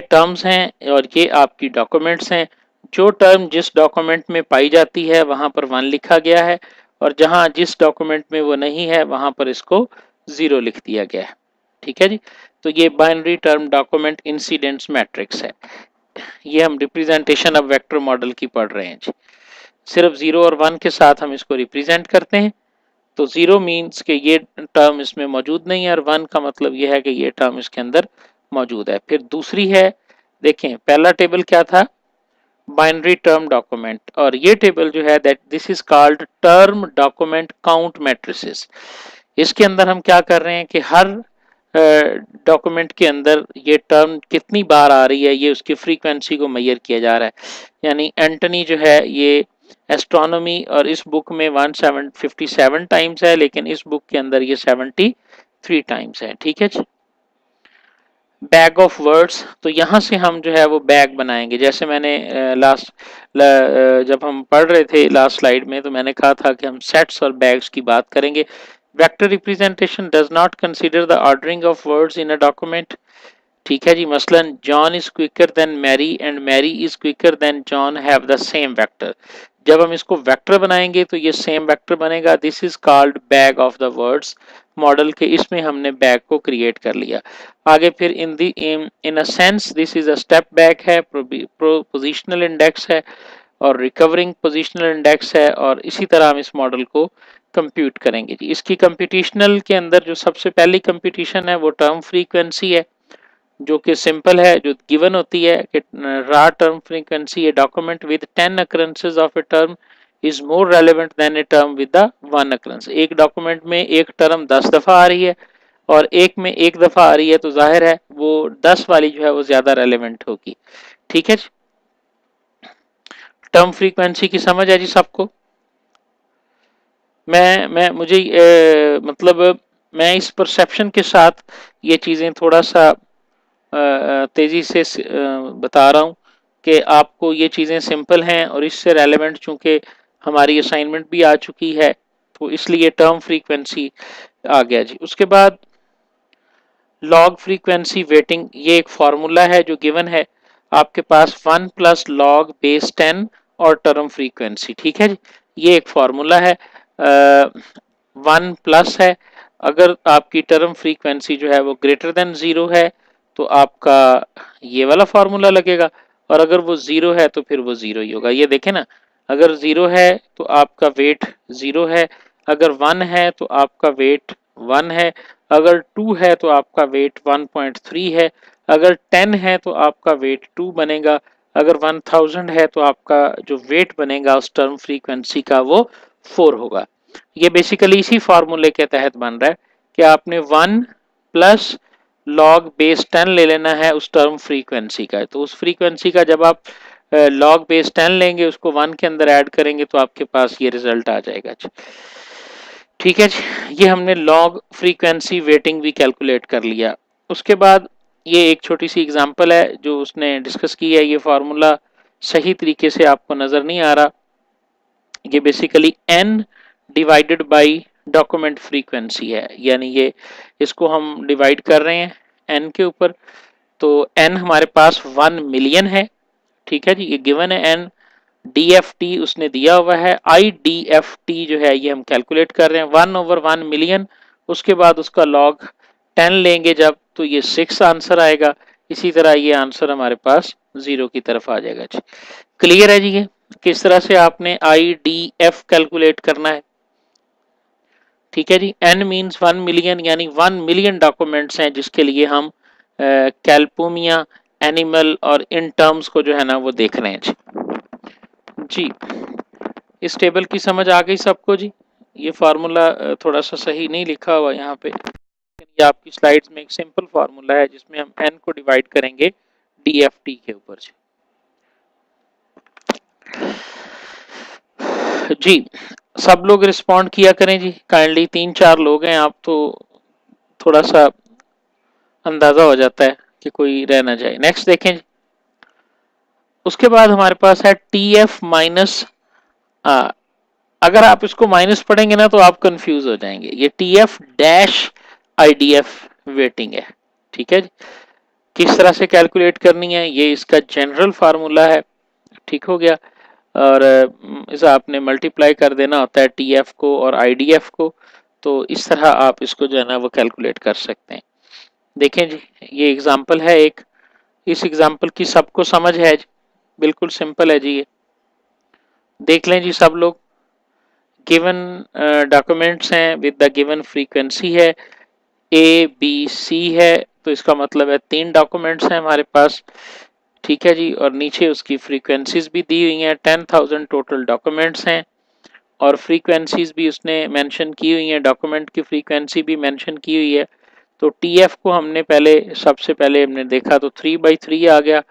टर्म्स हैं और ये आपकी डॉक्यूमेंट्स हैं। जो टर्म जिस डॉक्यूमेंट में पाई जाती है वहाँ पर 1 लिखा गया है, और जहाँ जिस डॉक्यूमेंट में वो नहीं है वहाँ पर इसको 0 लिख दिया गया है, ठीक है जी। तो ये binary term document incidents matrix है। ये हम रिप्रेजेंटेशन ऑफ वेक्टर मॉडल की पढ़ रहे हैं जी। सिर्फ 0 और 1 के साथ हम इसको रिप्रेजेंट करते हैं। तो 0 मीन्स कि ये टर्म इसमें मौजूद नहीं है, और 1 का मतलब ये है कि ये टर्म इसके अंदर मौजूद है। फिर दूसरी है, देखें पहला टेबल क्या था, बाइनरी टर्म डॉक्यूमेंट, और ये टेबल जो है that this is called term document count matrices. इसके अंदर हम क्या कर रहे हैं कि हर डॉक्यूमेंट के अंदर ये टर्म कितनी बार आ रही है, ये उसकी फ्रीक्वेंसी को मेजर किया जा रहा है। यानी एंटनी जो है ये एस्ट्रोनॉमी, और इस बुक में 157 टाइम्स है, लेकिन इस बुक के अंदर ये 73 टाइम्स है, ठीक है जी। बैग ऑफ वर्ड्स, तो यहाँ से हम जो है वो बैग बनाएंगे। जैसे मैंने जब हम पढ़ रहे थे लास्ट स्लाइड में, तो मैंने कहा था कि हम सेट्स और बैग्स की बात करेंगे। Vector representation does not consider the ordering of words in a document. ठीक है जी। मसलन John is quicker than Mary and Mary is quicker than John have the same vector. जब हम इसको वेक्टर बनाएंगे तो ये सेम वेक्टर बनेगा। This is called bag of the words model के, इसमें हमने बैग को क्रिएट कर लिया। आगे फिर in a sense this is a step back है, पोजिशनल इंडेक्स है और रिकवरिंग पोजिशनल इंडेक्स है, और इसी तरह हम इस मॉडल को कंप्यूट करेंगे जी। इसकी कंप्यूटेशनल के अंदर जो सबसे पहली कंप्यूटेशन है वो टर्म फ्रीक्वेंसी है, जो कि सिंपल है, जो गिवन होती है कि raw term frequency a document with 10 occurrences of a term is more relevant than a term with the 1 occurrence। एक डॉक्यूमेंट में एक टर्म 10 दफा आ रही है और एक में एक दफा आ रही है, तो जाहिर है वो 10 वाली जो है वो ज्यादा रेलेवेंट होगी। ठीक है जी। टर्म फ्रीक्वेंसी की समझ है जी सबको? मैं मुझे मतलब मैं इस परसेप्शन के साथ ये चीज़ें थोड़ा सा तेज़ी से बता रहा हूँ कि आपको ये चीज़ें सिंपल हैं और इससे रेलेवेंट चूँकि हमारी असाइनमेंट भी आ चुकी है, तो इसलिए टर्म फ्रीक्वेंसी आ गया जी। उसके बाद लॉग फ्रीक्वेंसी वेटिंग, ये एक फार्मूला है जो गिवन है आपके पास 1 प्लस लॉग बेस 10 और टर्म फ्रीक्वेंसी। ठीक है जी, ये एक फार्मूला है। 1 प्लस है, अगर आपकी टर्म फ्रीक्वेंसी जो है वो ग्रेटर देन 0 है तो आपका ये वाला फार्मूला लगेगा, और अगर वो 0 है तो फिर वो 0 ही होगा। ये देखें ना, अगर 0 है तो आपका वेट 0 है, अगर 1 है तो आपका वेट 1 है, अगर 2 है तो आपका वेट 1.3 है, अगर 10 है तो आपका वेट 2 बनेगा, अगर 1000 है तो आपका जो वेट बनेगा उस टर्म फ्रीक्वेंसी का वो 4 होगा। ये बेसिकली इसी फार्मूले के तहत बन रहा है कि आपने 1 प्लस लॉग बेस 10 ले लेना है उस टर्म फ्रीक्वेंसी का। तो उस फ्रीक्वेंसी का जब आप लॉग बेस 10 लेंगे, उसको 1 के अंदर ऐड करेंगे तो आपके पास ये रिजल्ट आ जाएगा। ठीक है जी, ये हमने लॉग फ्रीक्वेंसी वेटिंग भी कैलकुलेट कर लिया। उसके बाद ये एक छोटी सी एग्जांपल है जो उसने डिस्कस की है। ये फार्मूला सही तरीके से आपको नज़र नहीं आ रहा। ये basically n divided by document frequency है, यानी ये इसको हम डिवाइड कर रहे हैं n के ऊपर। तो n हमारे पास 1 मिलियन है। ठीक है जी, ये गिवन है n। DFT उसने दिया हुआ है, IDFT जो है ये हम कैलकुलेट कर रहे हैं 1/1 मिलियन। उसके बाद उसका लॉग 10 लेंगे जब, तो ये 6 आंसर आएगा। इसी तरह ये आंसर हमारे पास 0 की तरफ आ जाएगा जी। क्लियर है जी? ये किस तरह से आपने IDF कैलकुलेट करना है। ठीक है जी, n मीन्स 1 मिलियन, यानी 1 मिलियन डॉक्यूमेंट्स हैं जिसके लिए हम कैल्पोमिया एनिमल और इन टर्म्स को जो है ना वो देख रहे हैं जी। जी, इस टेबल की समझ आ गई सबको जी? ये फार्मूला थोड़ा सा सही नहीं लिखा हुआ यहाँ पे, ये आपकी स्लाइड्स में एक सिंपल फार्मूला है जिसमें हम n को डिवाइड करेंगे DFT के ऊपर जी। सब लोग रिस्पॉन्ड किया करें जी काइंडली। 3-4 लोग हैं आप, तो थोड़ा सा अंदाजा हो जाता है कि कोई रह ना जाए। नेक्स्ट देखें जी। उसके बाद हमारे पास है TF माइनस, अगर आप इसको माइनस पढ़ेंगे ना तो आप कंफ्यूज हो जाएंगे। ये TF डैश IDF वेटिंग है। ठीक है जी, किस तरह से कैलकुलेट करनी है, ये इसका जनरल फार्मूला है। ठीक हो गया, और इसे आपने मल्टीप्लाई कर देना होता है TF को और IDF को। तो इस तरह आप इसको जो है ना वो कैलकुलेट कर सकते हैं। देखें जी, ये एग्जांपल है एक, इस एग्जांपल की सबको समझ है जी? बिल्कुल सिंपल है जी। ये देख लें जी सब लोग। गिवन डॉक्यूमेंट्स हैं विद द गिवन फ्रीक्वेंसी है ABC है, तो इसका मतलब है 3 डॉक्यूमेंट्स हैं हमारे पास। ठीक है जी, और नीचे उसकी फ्रीक्वेंसीज भी दी हुई हैं। 10,000 टोटल डॉक्यूमेंट्स हैं और फ्रीक्वेंसीज भी उसने मेंशन की हुई हैं, डॉक्यूमेंट की फ्रीक्वेंसी भी मेंशन की हुई है। तो TF को हमने सबसे पहले हमने देखा तो 3/3 आ गया,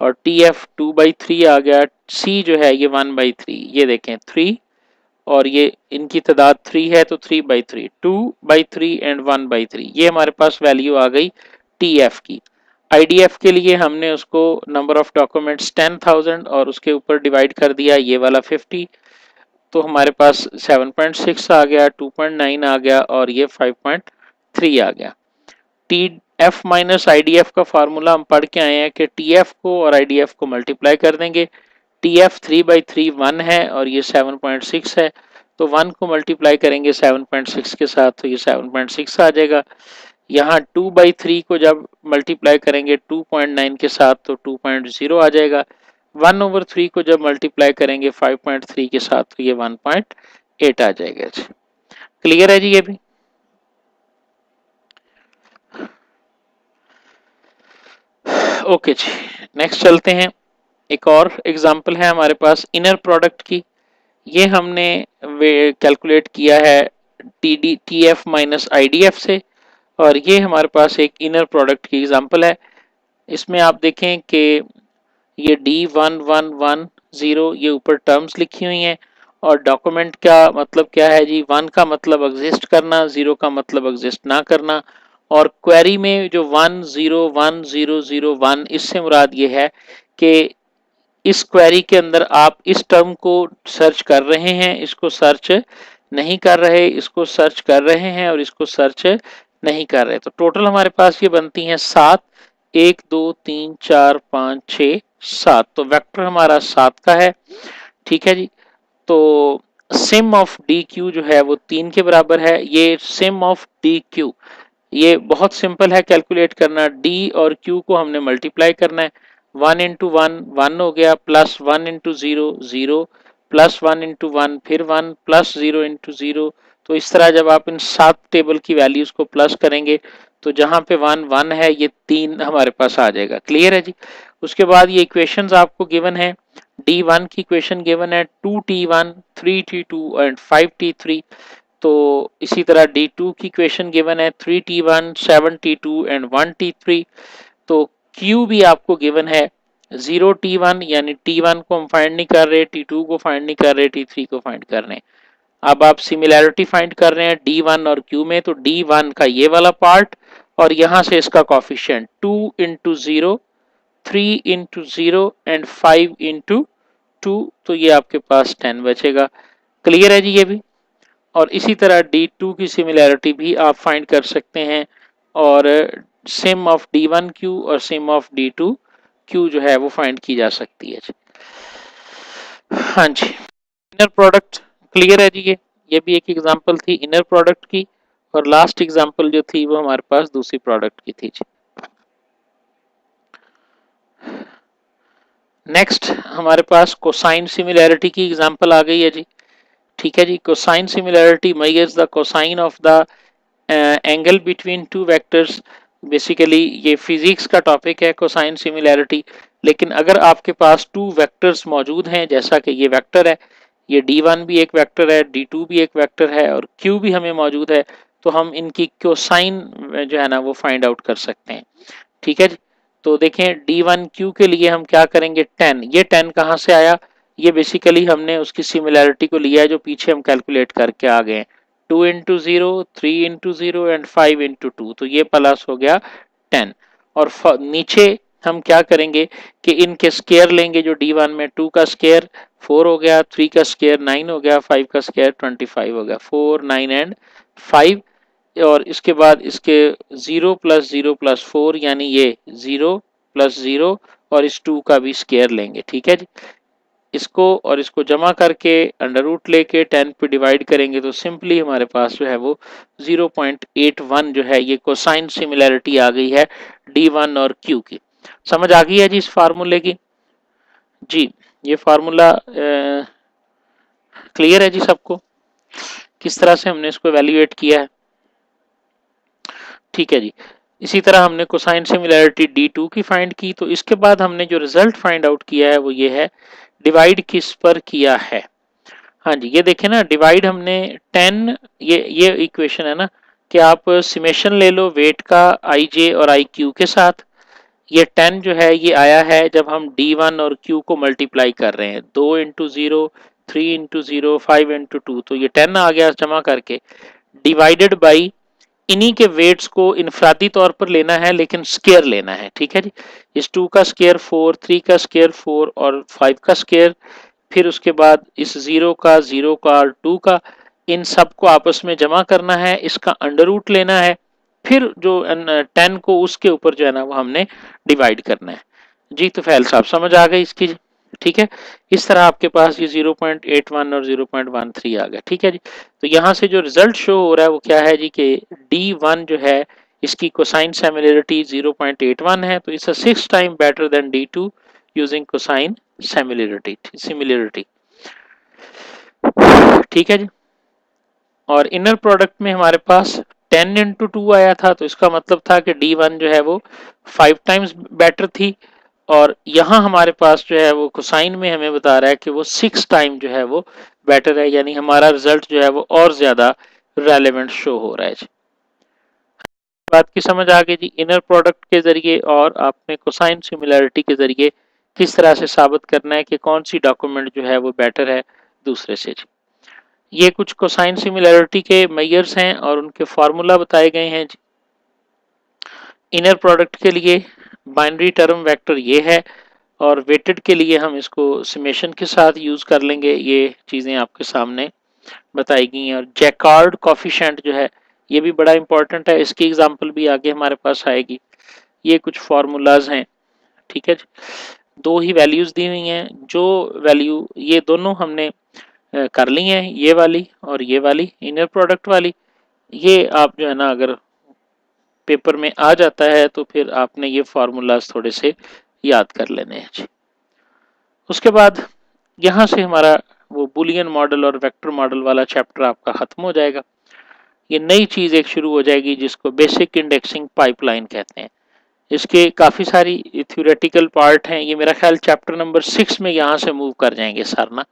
और TF 2/3 आ गया। C जो है ये 1/3, ये देखें 3, और ये इनकी तादाद 3 है तो 3/3, 2/3 एंड 1/3, ये हमारे पास वैल्यू आ गई TF की। IDF के लिए हमने उसको नंबर ऑफ डॉक्यूमेंट्स 10,000 और उसके ऊपर डिवाइड कर दिया ये वाला 50, तो हमारे पास 7.6 आ गया, 2.9 आ गया और ये 5.3 आ गया। T F minus I D F का फार्मूला हम पढ़ के आए हैं कि टी एफ को और आई डी एफ को मल्टीप्लाई कर देंगे। टी एफ 3/3 1 है और ये 7.6 है, तो 1 को मल्टीप्लाई करेंगे 7.6 के साथ तो ये 7.6 आ जाएगा। यहाँ 2/3 को जब मल्टीप्लाई करेंगे 2.9 के साथ तो 2.0 आ जाएगा। 1/3 को जब मल्टीप्लाई करेंगे 5.3 के साथ तो ये 1.8 आ जाएगा। क्लियर है जी ये भी? ओके जी, नेक्स्ट चलते हैं। एक और एग्जांपल है हमारे पास इनर प्रोडक्ट की। ये हमने कैलकुलेट किया है T F minus I D F से, और ये हमारे पास एक इनर प्रोडक्ट की एग्जांपल है। इसमें आप देखें कि ये D1110 ये ऊपर टर्म्स लिखी हुई हैं, और डॉक्यूमेंट का मतलब क्या है जी? 1 का मतलब एग्जिस्ट करना, 0 का मतलब एग्जिस्ट ना करना, और क्वेरी में जो 101001 इससे मुराद ये है कि इस क्वेरी के अंदर आप इस टर्म को सर्च कर रहे हैं, इसको सर्च नहीं कर रहे, इसको सर्च कर रहे हैं और इसको सर्च नहीं कर रहे। तो टोटल हमारे पास ये बनती हैं 7, 1 2 3 4 5 6 7, तो वेक्टर हमारा 7 का है। ठीक है जी। तो सिम ऑफ डी क्यू जो है वो 3 के बराबर है। ये सिम ऑफ डी क्यू ये बहुत सिंपल है कैलकुलेट करना। डी और क्यू को हमने मल्टीप्लाई करना है। 1 इंटू 1 1 हो गया, प्लस 1 इंटू 0 0, प्लस 1 इंटू 1 फिर 1, प्लस 0 इंटू 0। तो इस तरह जब आप इन 7 टेबल की वैल्यूज को प्लस करेंगे तो जहां पे 1 1 है ये 3 हमारे पास आ जाएगा। क्लियर है जी? उसके बाद ये इक्वेशंस आपको गिवन है। D1 की इक्वेशन गिवन है 2T1 3T2 एंड 5T3। तो इसी तरह D2 की इक्वेशन गिवन है 3T1 7T2 एंड 1T3। तो Q भी आपको गिवन है 0T1, यानी T1 को हम फाइंड नहीं कर रहे, T2 को फाइंड नहीं कर रहे, T3 को फाइंड कर रहे हैं। अब आप सिमिलैरिटी फाइंड कर रहे हैं D1 और Q में, तो D1 का ये वाला पार्ट और यहां से इसका coefficient 2 into 0, 3 into 0 and 5 into 2, तो ये आपके पास 10 बचेगा। क्लियर है जी ये भी? और इसी तरह D2 की सिमिलैरिटी भी आप फाइंड कर सकते हैं, और सिम ऑफ D1Q और सिम ऑफ D2Q जो है वो फाइंड की जा सकती है। हाँ जी, इनर प्रोडक्ट क्लियर है जी। ये भी एक एग्जांपल थी इनर प्रोडक्ट की, और लास्ट एग्जांपल जो थी वो हमारे पास दूसरी प्रोडक्ट की थी जी। नेक्स्ट हमारे पास कोसाइन सिमिलैरिटी की एग्जांपल आ गई है जी। ठीक है जी। Cosine similarity measures the cosine of the angle between two vectors. Basically ये फिजिक्स का टॉपिक है कोसाइन सिमिलैरिटी, लेकिन अगर आपके पास टू वेक्टर्स मौजूद हैं, जैसा कि ये वेक्टर है, ये D1 भी एक वेक्टर है, D2 भी एक वेक्टर है और Q भी हमें मौजूद है, तो हम इनकी कोसाइन जो है ना वो फाइंड आउट कर सकते हैं। ठीक है जी। तो देखें D1Q के लिए हम क्या करेंगे, 10। ये 10 कहाँ से आया? ये बेसिकली हमने उसकी सिमिलैरिटी को लिया है जो पीछे हम कैलकुलेट करके आ गए हैं। 2 इंटू 0, 3 इंटू 0 एंड 5 इंटू 2, तो ये प्लस हो गया 10। और नीचे हम क्या करेंगे कि इनके स्केयर लेंगे, जो D1 में 2 का स्केयर 4 हो गया, 3 का स्केयर 9 हो गया, 5 का स्केयर 25 हो गया, 4 9 एंड 5। और इसके बाद इसके 0 प्लस 0 प्लस 4, यानी ये 0 प्लस 0, और इस 2 का भी स्केयर लेंगे। ठीक है जी। इसको और इसको जमा करके अंडर रूट लेके 10 पे डिवाइड करेंगे तो सिंपली हमारे पास जो है वो 0.81 जो है ये कोसाइन सिमिलैरिटी आ गई है D1 और Q की। समझ आ गई है जी इस फार्मूले की? जी, ये फार्मूला क्लियर है जी सबको, किस तरह से हमने इसको एवेल्युएट किया है? ठीक है जी। इसी तरह हमने कोसाइन सिमिलैरिटी D2 की फाइंड की, तो इसके बाद हमने जो रिजल्ट फाइंड आउट किया है वो ये है, डिवाइड किस पर किया है। हाँ जी, ये देखें ना, डिवाइड हमने 10, ये इक्वेशन है ना कि आप सिमेशन ले लो वेट का IJ और IQ के साथ। ये 10 जो है ये आया है जब हम D1 और Q को मल्टीप्लाई कर रहे हैं, 2 इंटू 0, 3 इंटू 0, 5 इंटू 2, तो ये 10 आ गया जमा करके, डिवाइडेड बाई इन्हीं के वेट्स को इनफरादी तौर पर लेना है लेकिन स्केयर लेना है। ठीक है जी। इस 2 का स्केयर 4, 3 का स्केयर 4 और 5 का स्केयर, फिर उसके बाद इस 0 का और 2 का, इन सब को आपस में जमा करना है, इसका अंडर रूट लेना है, फिर जो 10 को उसके ऊपर जो है ना वो हमने डिवाइड करना है जी। तो फैल साहब समझ आ गई इसकी, ठीक है। इस तरह आपके पास ये 0.81 और 0.13 आ गया, ठीक है जी। तो यहाँ से जो रिजल्ट शो हो रहा है वो क्या है जी कि D1 जो है इसकी कोसाइन सिमिलरिटी 0.81 है, तो it's 6 time better than D2 using cosine similarity, ठीक है जी। और इनर प्रोडक्ट में हमारे पास 10 इंटू 2 आया था, तो इसका मतलब था कि D1 जो है वो 5 टाइम्स बेटर थी, और यहाँ हमारे पास जो है वो कोसाइन में हमें बता रहा है कि वो 6 टाइम जो है वो बेटर है, यानी हमारा रिजल्ट जो है वो और ज्यादा रेलेवेंट शो हो रहा है जी। बात की समझ आ गई जी। इनर प्रोडक्ट के जरिए और आपने कोसाइन सिमिलरिटी के जरिए किस तरह से साबित करना है कि कौन सी डॉक्यूमेंट जो है वो बेटर है दूसरे से जी। ये कुछ कोसाइन सिमिलरिटी के मेजर्स हैं और उनके फार्मूला बताए गए हैं जी। इनर प्रोडक्ट के लिए बाइनरी टर्म वेक्टर ये है, और वेटेड के लिए हम इसको समेशन के साथ यूज कर लेंगे। ये चीजें आपके सामने बताई गई हैं। और जैकार्ड कॉफिशेंट जो है ये भी बड़ा इंपॉर्टेंट है, इसकी एग्जांपल भी आगे हमारे पास आएगी। ये कुछ फार्मूलाज हैं, ठीक है जी। दो ही वैल्यूज दी हुई हैं, जो वैल्यू ये दोनों हमने कर ली हैं, ये वाली और ये वाली इनर प्रोडक्ट वाली। ये आप जो है ना अगर पेपर में आ जाता है तो फिर आपने ये फार्मूलाज थोड़े से याद कर लेने हैं जी। उसके बाद यहाँ से हमारा वो बुलियन मॉडल और वेक्टर मॉडल वाला चैप्टर आपका खत्म हो जाएगा। ये नई चीज एक शुरू हो जाएगी जिसको बेसिक इंडेक्सिंग पाइपलाइन कहते हैं। इसके काफी सारी थ्योरेटिकल पार्ट हैं। ये मेरा ख्याल चैप्टर नंबर 6 में यहाँ से मूव कर जाएंगे सर ना।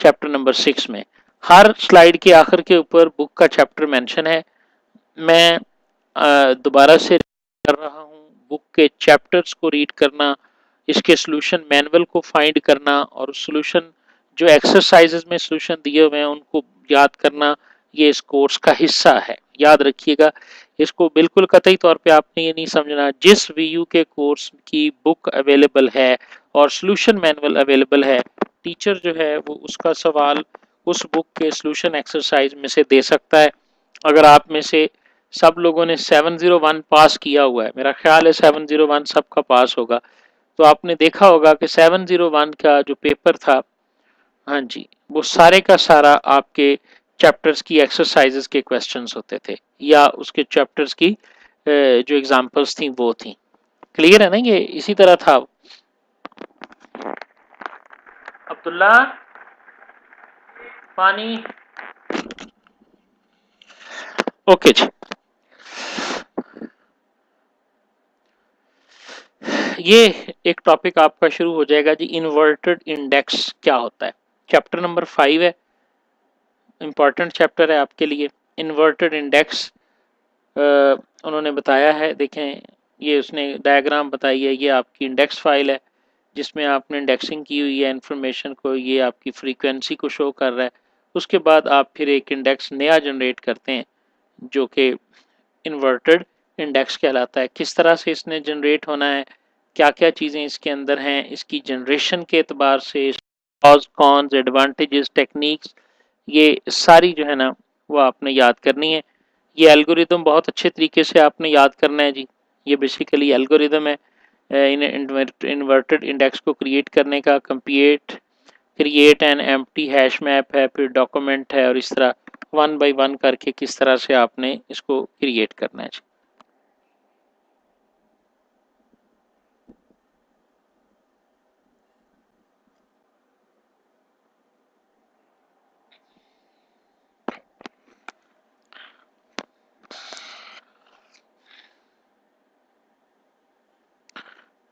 चैप्टर नंबर 6 में हर स्लाइड के आखिर के ऊपर बुक का चैप्टर मेंशन है। मैं दोबारा से कर रहा हूँ, बुक के चैप्टर्स को रीड करना, इसके सोल्यूशन मैनुअल को फाइंड करना, और सोल्यूशन जो एक्सरसाइजेज में सोल्यूशन दिए हुए हैं उनको याद करना, ये इस कोर्स का हिस्सा है। याद रखिएगा इसको, बिल्कुल कतई तौर पे आपने ये नहीं समझना जिस वीयू के कोर्स की बुक अवेलेबल है और सोल्यूशन मैनुअल अवेलेबल है, टीचर जो है वो उसका सवाल उस बुक के सोल्यूशन एक्सरसाइज में से दे सकता है। अगर आप में से सब लोगों ने 701 पास किया हुआ है, मेरा ख्याल है 701 सबका पास होगा, तो आपने देखा होगा कि 701 का जो पेपर था, हाँ जी, वो सारे का सारा आपके चैप्टर्स की एक्सरसाइजेस के क्वेश्चंस होते थे, या उसके चैप्टर्स की जो एग्जांपल्स थी वो थी। क्लियर है ना, ये इसी तरह था। अब्दुल्ला पानी, ओके जी। ये एक टॉपिक आपका शुरू हो जाएगा जी, इन्वर्टेड इंडेक्स क्या होता है। चैप्टर नंबर 5 है, इंपॉर्टेंट चैप्टर है आपके लिए। इन्वर्टेड इंडेक्स उन्होंने बताया है, देखें ये उसने डायग्राम बताई है, ये आपकी इंडेक्स फाइल है जिसमें आपने इंडेक्सिंग की हुई है इंफॉर्मेशन को, ये आपकी फ्रीक्वेंसी को शो कर रहा है। उसके बाद आप फिर एक इंडेक्स नया जनरेट करते हैं जो कि इन्वर्टेड इंडेक्स कहलाता है। किस तरह से इसने जनरेट होना है, क्या क्या चीज़ें इसके अंदर हैं, इसकी जनरेशन के एतबार से कॉज कॉन्स एडवांटेजेस टेक्निक्स, ये सारी जो है ना वो आपने याद करनी है। ये एल्गोरिदम बहुत अच्छे तरीके से आपने याद करना है जी। ये बेसिकली एल्गोरिदम है इन इन्वर्टेड इंडेक्स को क्रिएट करने का। Create an empty hash map है, फिर डॉक्यूमेंट है, और इस तरह वन बाय वन करके किस तरह से आपने इसको क्रिएट करना है।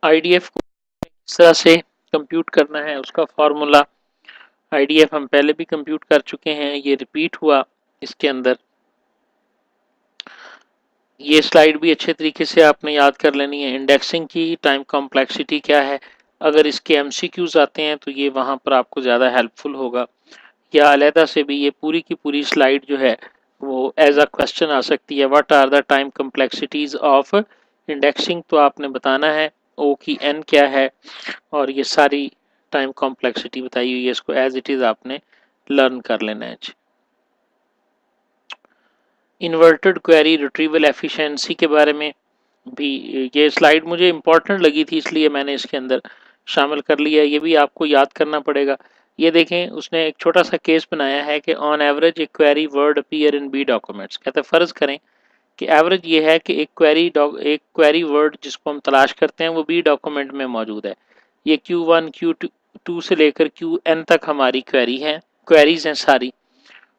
आईडीएफ को किस तरह से कंप्यूट करना है उसका फॉर्मूला, आईडीएफ हम पहले भी कंप्यूट कर चुके हैं, ये रिपीट हुआ इसके अंदर। ये स्लाइड भी अच्छे तरीके से आपने याद कर लेनी है। इंडेक्सिंग की टाइम कॉम्प्लेक्सिटी क्या है, अगर इसके एमसीक्यूज आते हैं तो ये वहाँ पर आपको ज़्यादा हेल्पफुल होगा, या अलहदा से भी ये पूरी की पूरी स्लाइड जो है वो एज अ क्वेश्चन आ सकती है। What are the time complexities of indexing, तो आपने बताना है ओ की एन क्या है, और ये सारी टाइम कॉम्प्लेक्सिटी बताई हुई है, इसको एज इट इज़ आपने लर्न कर लेना है। इन्वर्टेड क्वेरी रिट्रीवल एफिशिएंसी के बारे में भी। ये स्लाइड मुझे इम्पोर्टेंट लगी थी इसलिए मैंने इसके अंदर शामिल कर लिया। ये भी आपको याद करना पड़ेगा। ये देखें, उसने एक छोटा सा केस बनाया है कि on average a query word appear in B documents. कहते हैं फ़र्ज़ करें कि एवरेज ये है कि एक क्वेरी वर्ड जिसको हम तलाश करते हैं वो बी डॉक्यूमेंट में मौजूद है। ये Q1 Q2 से लेकर Qn तक हमारी क्वेरीज हैं सारी,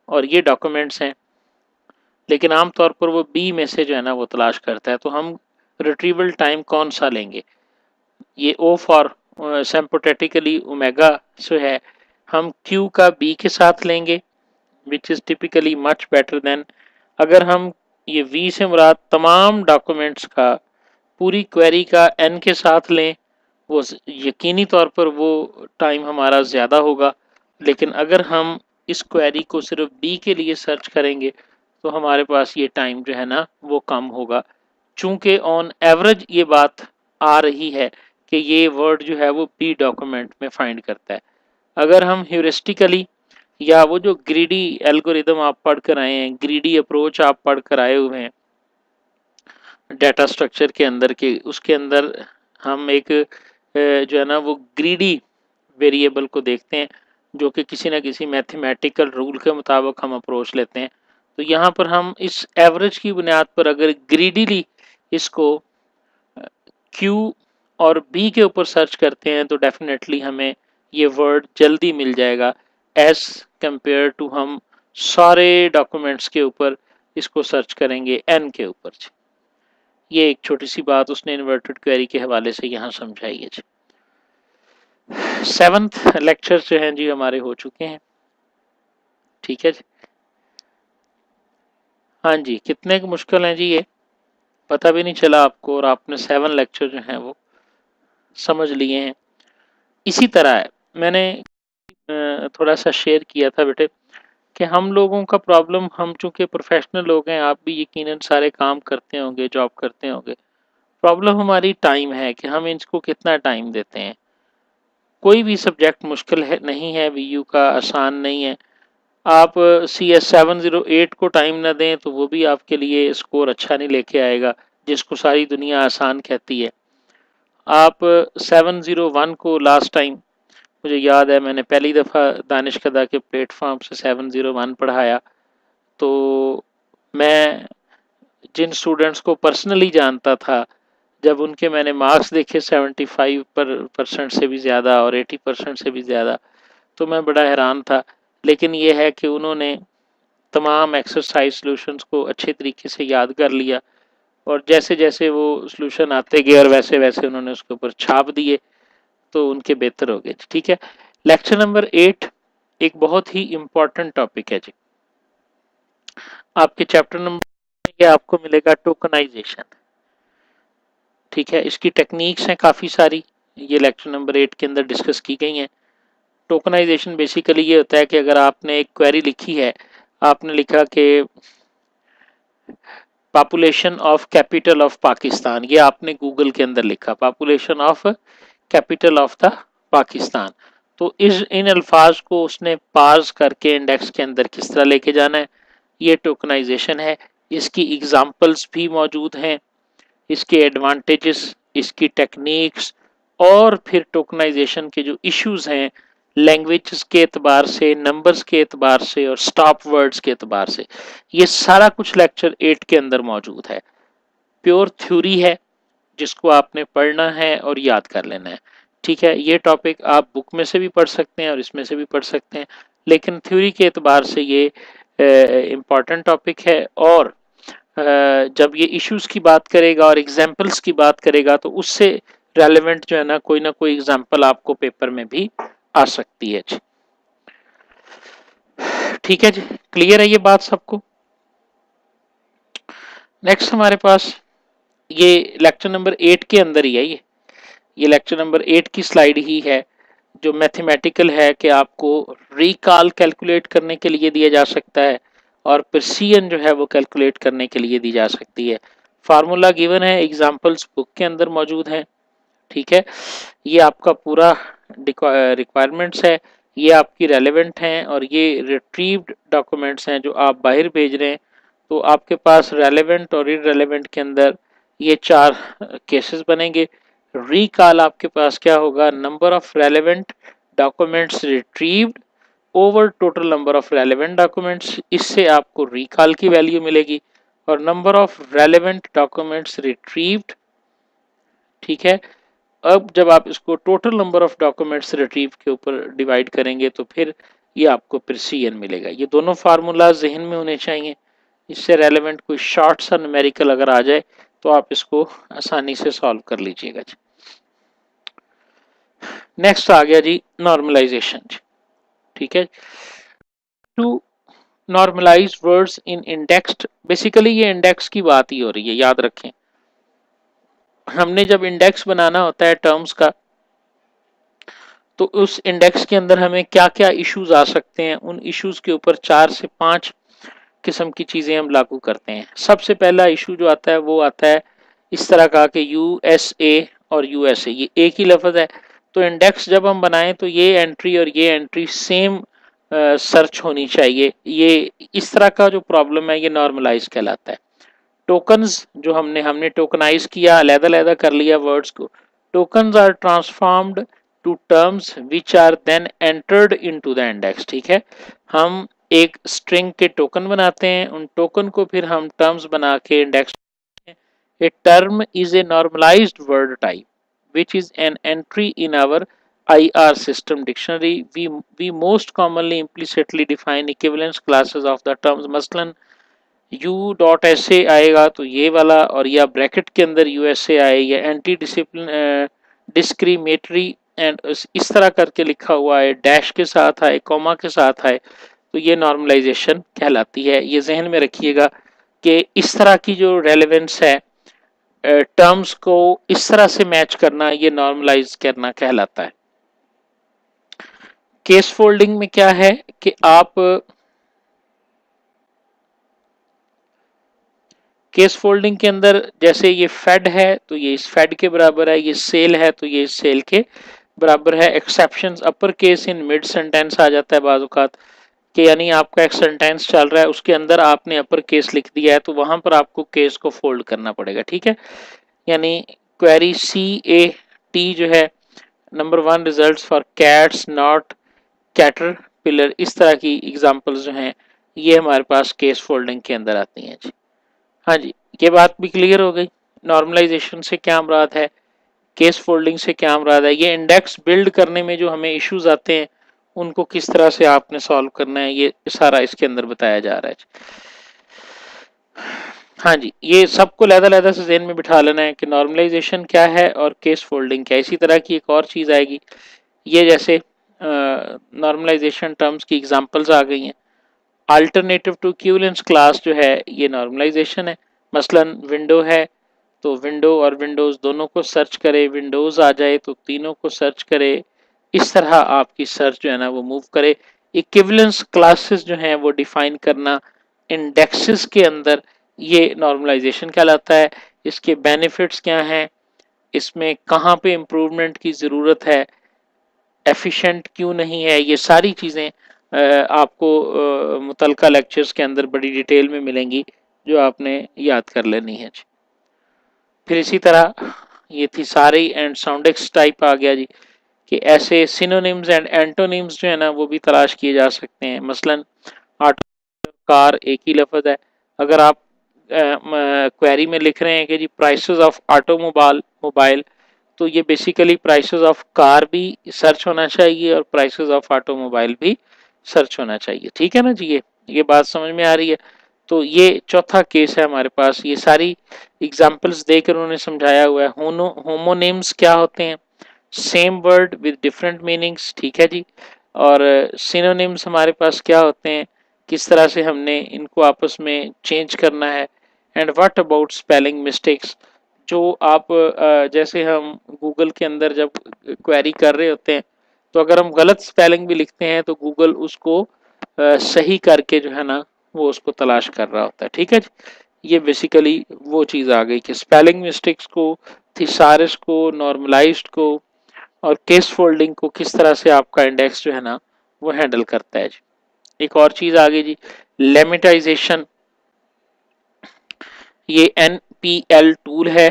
और ये डॉक्यूमेंट्स हैं, लेकिन आमतौर पर वो बी में से जो है ना वो तलाश करता है। तो हम रिट्रीवल टाइम कौन सा लेंगे? ये ओ फॉर सिंपैथेटिकली ओमेगा से है, हम क्यू का बी के साथ लेंगे which is typically much better than. अगर हम ये वी से मुराद तमाम डॉक्यूमेंट्स का पूरी क्वेरी का एन के साथ लें, वो यकीनी तौर पर वो टाइम हमारा ज़्यादा होगा। लेकिन अगर हम इस क्वेरी को सिर्फ बी के लिए सर्च करेंगे तो हमारे पास ये टाइम जो है ना वो कम होगा, चूंकि ऑन एवरेज ये बात आ रही है कि ये वर्ड जो है वो बी डॉक्यूमेंट में फाइंड करता है। अगर हम ह्यूरिस्टिकली या वो जो ग्रीडी एल्गोरिदम आप पढ़ कर आए हैं, ग्रीडी अप्रोच आप पढ़ कर आए हुए हैं डाटा स्ट्रक्चर के अंदर के, उसके अंदर हम एक जो है ना वो ग्रीडी वेरिएबल को देखते हैं जो कि किसी ना किसी मैथमेटिकल रूल के मुताबिक हम अप्रोच लेते हैं। तो यहाँ पर हम इस एवरेज की बुनियाद पर अगर ग्रीडीली इसको क्यू और बी के ऊपर सर्च करते हैं तो डेफिनेटली हमें ये वर्ड जल्दी मिल जाएगा एज कंपेयर टू हम सारे डॉक्यूमेंट्स के ऊपर इसको सर्च करेंगे एन के ऊपर। ये एक छोटी सी बात उसने इन्वर्टेड क्वेरी के हवाले से यहाँ समझाई है जी। 7th लेक्चर जो हैं जी हमारे हो चुके हैं, ठीक है जी। हाँ जी, कितने मुश्किल हैं जी ये, पता भी नहीं चला आपको, और आपने 7 लेक्चर जो हैं वो समझ लिए हैं। इसी तरह है, मैंने थोड़ा सा शेयर किया था बेटे कि हम लोगों का प्रॉब्लम, हम चूंकि प्रोफेशनल लोग हैं, आप भी यकीनन सारे काम करते होंगे, जॉब करते होंगे, प्रॉब्लम हमारी टाइम है कि हम इसको कितना टाइम देते हैं। कोई भी सब्जेक्ट मुश्किल है नहीं है, वीयू का आसान नहीं है। आप CS708 को टाइम ना दें तो वो भी आपके लिए स्कोर अच्छा नहीं लेके आएगा, जिसको सारी दुनिया आसान कहती है। आप 701 को लास्ट टाइम मुझे याद है मैंने पहली दफ़ा दानिश कदा के प्लेटफॉर्म से 701 पढ़ाया, तो मैं जिन स्टूडेंट्स को पर्सनली जानता था, जब उनके मैंने मार्क्स देखे 75% से भी ज़्यादा और 80% से भी ज़्यादा, तो मैं बड़ा हैरान था। लेकिन ये है कि उन्होंने तमाम एक्सरसाइज सॉल्यूशंस को अच्छे तरीके से याद कर लिया, और जैसे जैसे वो सॉल्यूशन आते गए और वैसे वैसे उन्होंने उसके ऊपर छाप दिए, तो उनके बेहतर हो गए। ठीक है, लेक्चर नंबर 8 एक बहुत ही इम्पॉर्टेंट टॉपिक है जी। आपके चैप्टर नंबर ये आपको मिलेगा टोकनाइजेशन। ठीक है, इसकी टेक्निक्स हैं काफ़ी सारी, ये लेक्चर नंबर 8 के अंदर डिस्कस की गई हैं। टोकनाइजेशन बेसिकली ये होता है कि अगर आपने एक क्वेरी लिखी है, आपने लिखा कि population of capital of Pakistan, ये आपने गूगल के अंदर लिखा population of capital of the Pakistan, तो इस इन अल्फाज को उसने पार्स करके इंडेक्स के अंदर किस तरह लेके जाना है, ये टोकनाइजेशन है। इसकी एग्जांपल्स भी मौजूद हैं, इसके एडवांटेजेस, इसकी टेक्निक्स, और फिर टोकनाइजेशन के जो इश्यूज हैं लैंग्वेज के एतबार से, नंबर्स के एतबार से और स्टॉप वर्ड्स के एतबार से, ये सारा कुछ लेक्चर 8 के अंदर मौजूद है। प्योर थ्योरी है जिसको आपने पढ़ना है और याद कर लेना है। ठीक है, ये टॉपिक आप बुक में से भी पढ़ सकते हैं और इसमें से भी पढ़ सकते हैं, लेकिन थ्योरी के एतबार से ये इम्पॉर्टेंट टॉपिक है। और जब ये इश्यूज की बात करेगा और एग्जाम्पल्स की बात करेगा तो उससे रेलेवेंट जो है ना कोई एग्जाम्पल आपको पेपर में भी आ सकती है जी। ठीक है जी, क्लियर है ये बात सबको? नेक्स्ट हमारे पास ये लेक्चर नंबर 8 के अंदर ही है, ये लेक्चर नंबर 8 की स्लाइड ही है, जो मैथमेटिकल है कि आपको रिकॉल कैलकुलेट करने के लिए दिया जा सकता है और प्रिसीजन जो है वो कैलकुलेट करने के लिए दी जा सकती है। फार्मूला गिवन है, एग्जांपल्स बुक के अंदर मौजूद हैं। ठीक है, ये आपका पूरा रिक्वायरमेंट्स है, ये आपकी रेलेवेंट हैं, और ये रिट्रीव्ड डॉक्यूमेंट्स हैं जो आप बाहर भेज रहे हैं, तो आपके पास रेलेवेंट और इररेलेवेंट के अंदर ये 4 केसेस बनेंगे। रिकॉल आपके पास क्या होगा, number of relevant documents retrieved over total number of relevant documents, इससे आपको रिकॉल की वैल्यू मिलेगी। और number of relevant documents retrieved, ठीक है, अब जब आप इसको total number of documents retrieve के ऊपर डिवाइड करेंगे तो फिर ये आपको प्रिसीजन मिलेगा। ये दोनों फार्मूला जहन में होने चाहिए। इससे रेलेवेंट कोई शॉर्ट सा न्यूमेरिकल अगर आ जाए तो आप इसको आसानी से सॉल्व कर लीजिएगा जी। नेक्स्ट आ गया जी नॉर्मलाइजेशन, ठीक है। To normalize words in indexed, basically ये इंडेक्स की बात ही हो रही है, याद रखें। हमने जब इंडेक्स बनाना होता है टर्म्स का, तो उस इंडेक्स के अंदर हमें क्या क्या इश्यूज आ सकते हैं, उन इश्यूज के ऊपर 4 से 5 किस्म की चीजें हम लागू करते हैं। सबसे पहला इशू जो आता है वो आता है इस तरह का कि यूएसए और यूएसए ये एक ही लफ्ज है, तो इंडेक्स जब हम बनाएं तो ये एंट्री और ये एंट्री सेम सर्च होनी चाहिए। ये इस तरह का जो प्रॉब्लम है ये नॉर्मलाइज कहलाता है। टोकन्स जो हमने टोकनाइज किया, अलग-अलग कर लिया वर्ड्स को, tokens are transformed to terms which are then entered into the index, ठीक है। हम एक स्ट्रिंग के टोकन बनाते हैं, उन टोकन को फिर हम टर्म्स बना के index. A term is a normalized word type which is an entry in our IR system dictionary. We most commonly implicitly define equivalence classes of the terms. मसलन यू डॉट एस ए आएगा तो ये वाला, और या bracket के अंदर U S A आए, या एंटी डिसिप्लिन डिस्क्रिमिनेटरी एंड इस तरह करके लिखा हुआ है, डैश के साथ आए, कॉमा के साथ आए, तो ये नॉर्मलाइजेशन कहलाती है। ये जहन में रखिएगा कि इस तरह की जो रेलेवेंस है, टर्म्स को इस तरह से मैच करना, ये नॉर्मलाइज करना कहलाता है। केस फोल्डिंग में क्या है कि आप केस फोल्डिंग के अंदर जैसे ये फेड है तो ये इस फेड के बराबर है, ये सेल है तो ये इस सेल के बराबर है। Exceptions upper case in mid sentence आ जाता है बाज़ औक़ात कि यानी आपका एक सेंटेंस चल रहा है उसके अंदर आपने अपर केस लिख दिया है तो वहां पर आपको केस को फोल्ड करना पड़ेगा, ठीक है। यानी क्वेरी सी ए टी जो है, number 1 results for cats not caterpillar, इस तरह की एग्जांपल्स जो हैं ये हमारे पास केस फोल्डिंग के अंदर आती हैं जी। हाँ जी, ये बात भी क्लियर हो गई। नॉर्मलाइजेशन से क्या मुराद है, केस फोल्डिंग से क्या मुराद है, ये इंडेक्स बिल्ड करने में जो हमें इश्यूज आते हैं उनको किस तरह से आपने सॉल्व करना है, ये सारा इसके अंदर बताया जा रहा है। हाँ जी, ये सबको लहदा से ज़हन में बिठा लेना है कि नॉर्मलाइजेशन क्या है और केस फोल्डिंग क्या है। इसी तरह की एक और चीज़ आएगी, ये जैसे नॉर्मलाइजेशन टर्म्स की एग्जांपल्स आ गई हैं। अल्टरनेटिव टू इक्विवेलेंस क्लास जो है ये नॉर्मलाइजेशन है। मसलन विंडो है तो विंडो और विंडोज़ दोनों को सर्च करे, विंडोज़ आ जाए तो तीनों को सर्च करे, इस तरह आपकी सर्च जो है ना वो मूव करे। इक्विवेलेंस क्लासेस जो हैं वो डिफाइन करना इंडेक्सेस के अंदर, ये नॉर्मलाइजेशन कहलाता है। इसके बेनिफिट्स क्या हैं, इसमें कहाँ पे इम्प्रूवमेंट की ज़रूरत है, एफिशिएंट क्यों नहीं है, ये सारी चीज़ें आपको मुतलका लेक्चर्स के अंदर बड़ी डिटेल में मिलेंगी जो आपने याद कर लेनी है। फिर इसी तरह ये थी सारी एंड साउंडेक्स टाइप आ गया जी कि ऐसे सिनोनिम्स एंड एंटोनिम्स जो है ना वो भी तलाश किए जा सकते हैं। मसलन ऑटो कार एक ही लफ्ज़ है, अगर आप क्वेरी में लिख रहे हैं कि जी प्राइसेस ऑफ ऑटोमोबाइल मोबाइल, तो ये बेसिकली प्राइसेस ऑफ कार भी सर्च होना चाहिए और प्राइसेस ऑफ ऑटोमोबाइल भी सर्च होना चाहिए, ठीक है ना जी। ये बात समझ में आ रही है। तो ये चौथा केस है हमारे पास, ये सारी एग्जांपल्स देकर उन्होंने समझाया हुआ है। होमोनिम्स क्या होते हैं, same word with different meanings, ठीक है जी। और सिनोनिम्स हमारे पास क्या होते हैं, किस तरह से हमने इनको आपस में चेंज करना है। And what about spelling mistakes, जो आप जैसे हम गूगल के अंदर जब क्वेरी कर रहे होते हैं तो अगर हम गलत स्पेलिंग भी लिखते हैं तो गूगल उसको सही करके जो है ना वो उसको तलाश कर रहा होता है, ठीक है जी। ये बेसिकली वो चीज़ आ गई कि स्पेलिंग मिस्टेक्स को, थिसारस को, नॉर्मलाइज्ड को और केस फोल्डिंग को किस तरह से आपका इंडेक्स जो है ना वो हैंडल करता है जी। एक और चीज़ आ गई जी, लेमिटाइजेशन। ये NPL टूल है,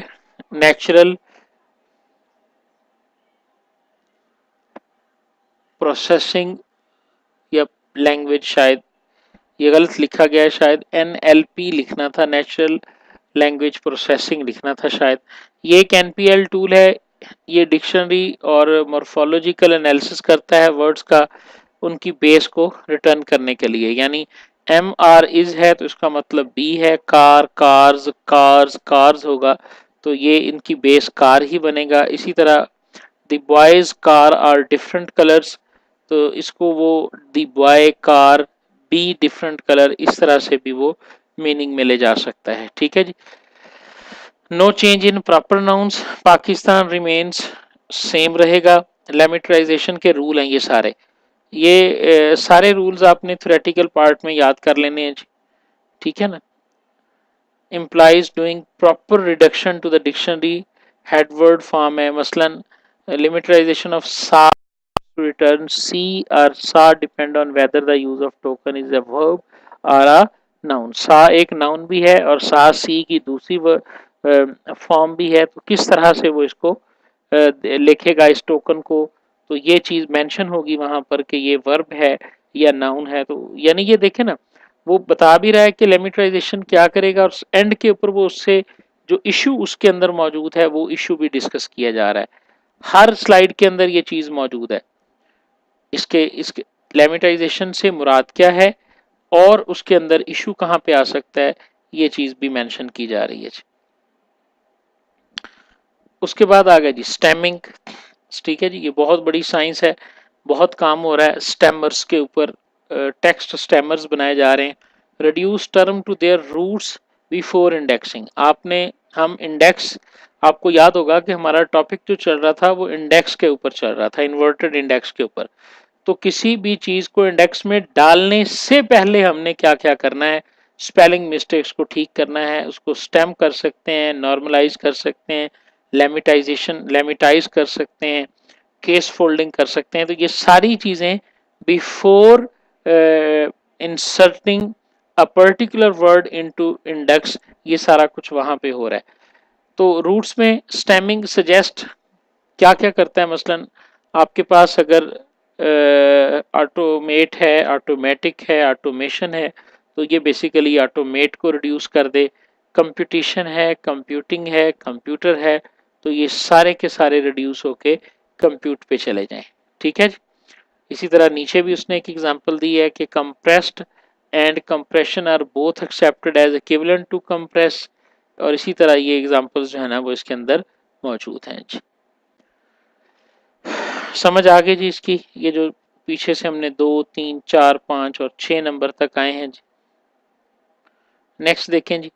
नेचुरल प्रोसेसिंग या लैंग्वेज, शायद ये गलत लिखा गया है, शायद NLP लिखना था, नेचुरल लैंग्वेज प्रोसेसिंग लिखना था शायद। ये एक NPL टूल है, ये डिक्शनरी और मॉर्फोलॉजिकल एनालिसिस करता है वर्ड्स का, उनकी बेस को रिटर्न करने के लिए। यानी MR इज है तो इसका मतलब बी है, कार कार्स कार्स कार्स होगा तो ये इनकी बेस कार ही बनेगा। इसी तरह the boys car are different colours, तो इसको वो the boy car be different colour, इस तरह से भी वो मीनिंग में ले जा सकता है। ठीक है जी। No change in proper nouns, Pakistan remains same रहेगा। लेमिटराइजेशन के रूल हैं ये सारे, ये सारे रूल्स आपने थ्योरेटिकल पार्ट में याद कर लेने हैं जी। ठीक है ना। implies doing proper reduction to the dictionary headword form है, मसलन लिमिटराइजेशन ऑफ सा to return C or sa depend on whether the use of token is a verb or a noun। सा एक नाउन भी है और सा सी की दूसरी फॉर्म भी है, तो किस तरह से वो इसको लिखेगा इस टोकन को, तो ये चीज मेंशन होगी वहां पर कि ये वर्ब है या नाउन है। तो यानी ये देखे ना, वो बता भी रहा है कि लिमिटराइजेशन क्या करेगा, और एंड के ऊपर वो उससे जो इशू उसके अंदर मौजूद है वो इशू भी डिस्कस किया जा रहा है। हर स्लाइड के अंदर ये चीज मौजूद है, इसके लेमिटाइजेशन से मुराद क्या है और उसके अंदर इशू कहां पे आ सकता है, ये चीज भी मेंशन की जा रही है। उसके बाद आ गया जी स्टेमिंग। ठीक है जी, ये बहुत बड़ी साइंस है, बहुत काम हो रहा है स्टेमर्स के ऊपर, टेक्स्ट स्टेमर्स बनाए जा रहे हैं। Reduce term to their roots before indexing, आपने हम इंडेक्स, आपको याद होगा कि हमारा टॉपिक जो चल रहा था वो इंडेक्स के ऊपर चल रहा था, इन्वर्टेड इंडेक्स के ऊपर। तो किसी भी चीज को इंडेक्स में डालने से पहले हमने क्या क्या करना है, स्पेलिंग मिस्टेक्स को ठीक करना है, उसको स्टेम कर सकते हैं, नॉर्मलाइज कर सकते हैं, लेमिटाइज कर सकते हैं, केस फोल्डिंग कर सकते हैं। तो ये सारी चीजें before inserting a particular word into index, ये सारा कुछ वहां पे हो रहा है। तो रूट्स में स्टेमिंग सजेस्ट क्या क्या करता है, मसलन आपके पास अगर ऑटोमेट है, ऑटोमेटिक है, ऑटोमेशन है, तो ये बेसिकली ऑटोमेट को रिड्यूस कर दे। कंप्यूटेशन है, कंप्यूटिंग है, कंप्यूटर है, तो ये सारे के सारे रिड्यूस होके कंप्यूट पे चले जाएं। ठीक है जी। इसी तरह नीचे भी उसने एक एग्जांपल दी है कि compressed and compression are both accepted as equivalent to compress, और इसी तरह ये एग्जांपल्स जो है ना वो इसके अंदर मौजूद हैं जी। समझ आ गई जी इसकी, ये जो पीछे से हमने 2 3 4 5 और 6 नंबर तक आए हैं जी। नेक्स्ट देखें जी,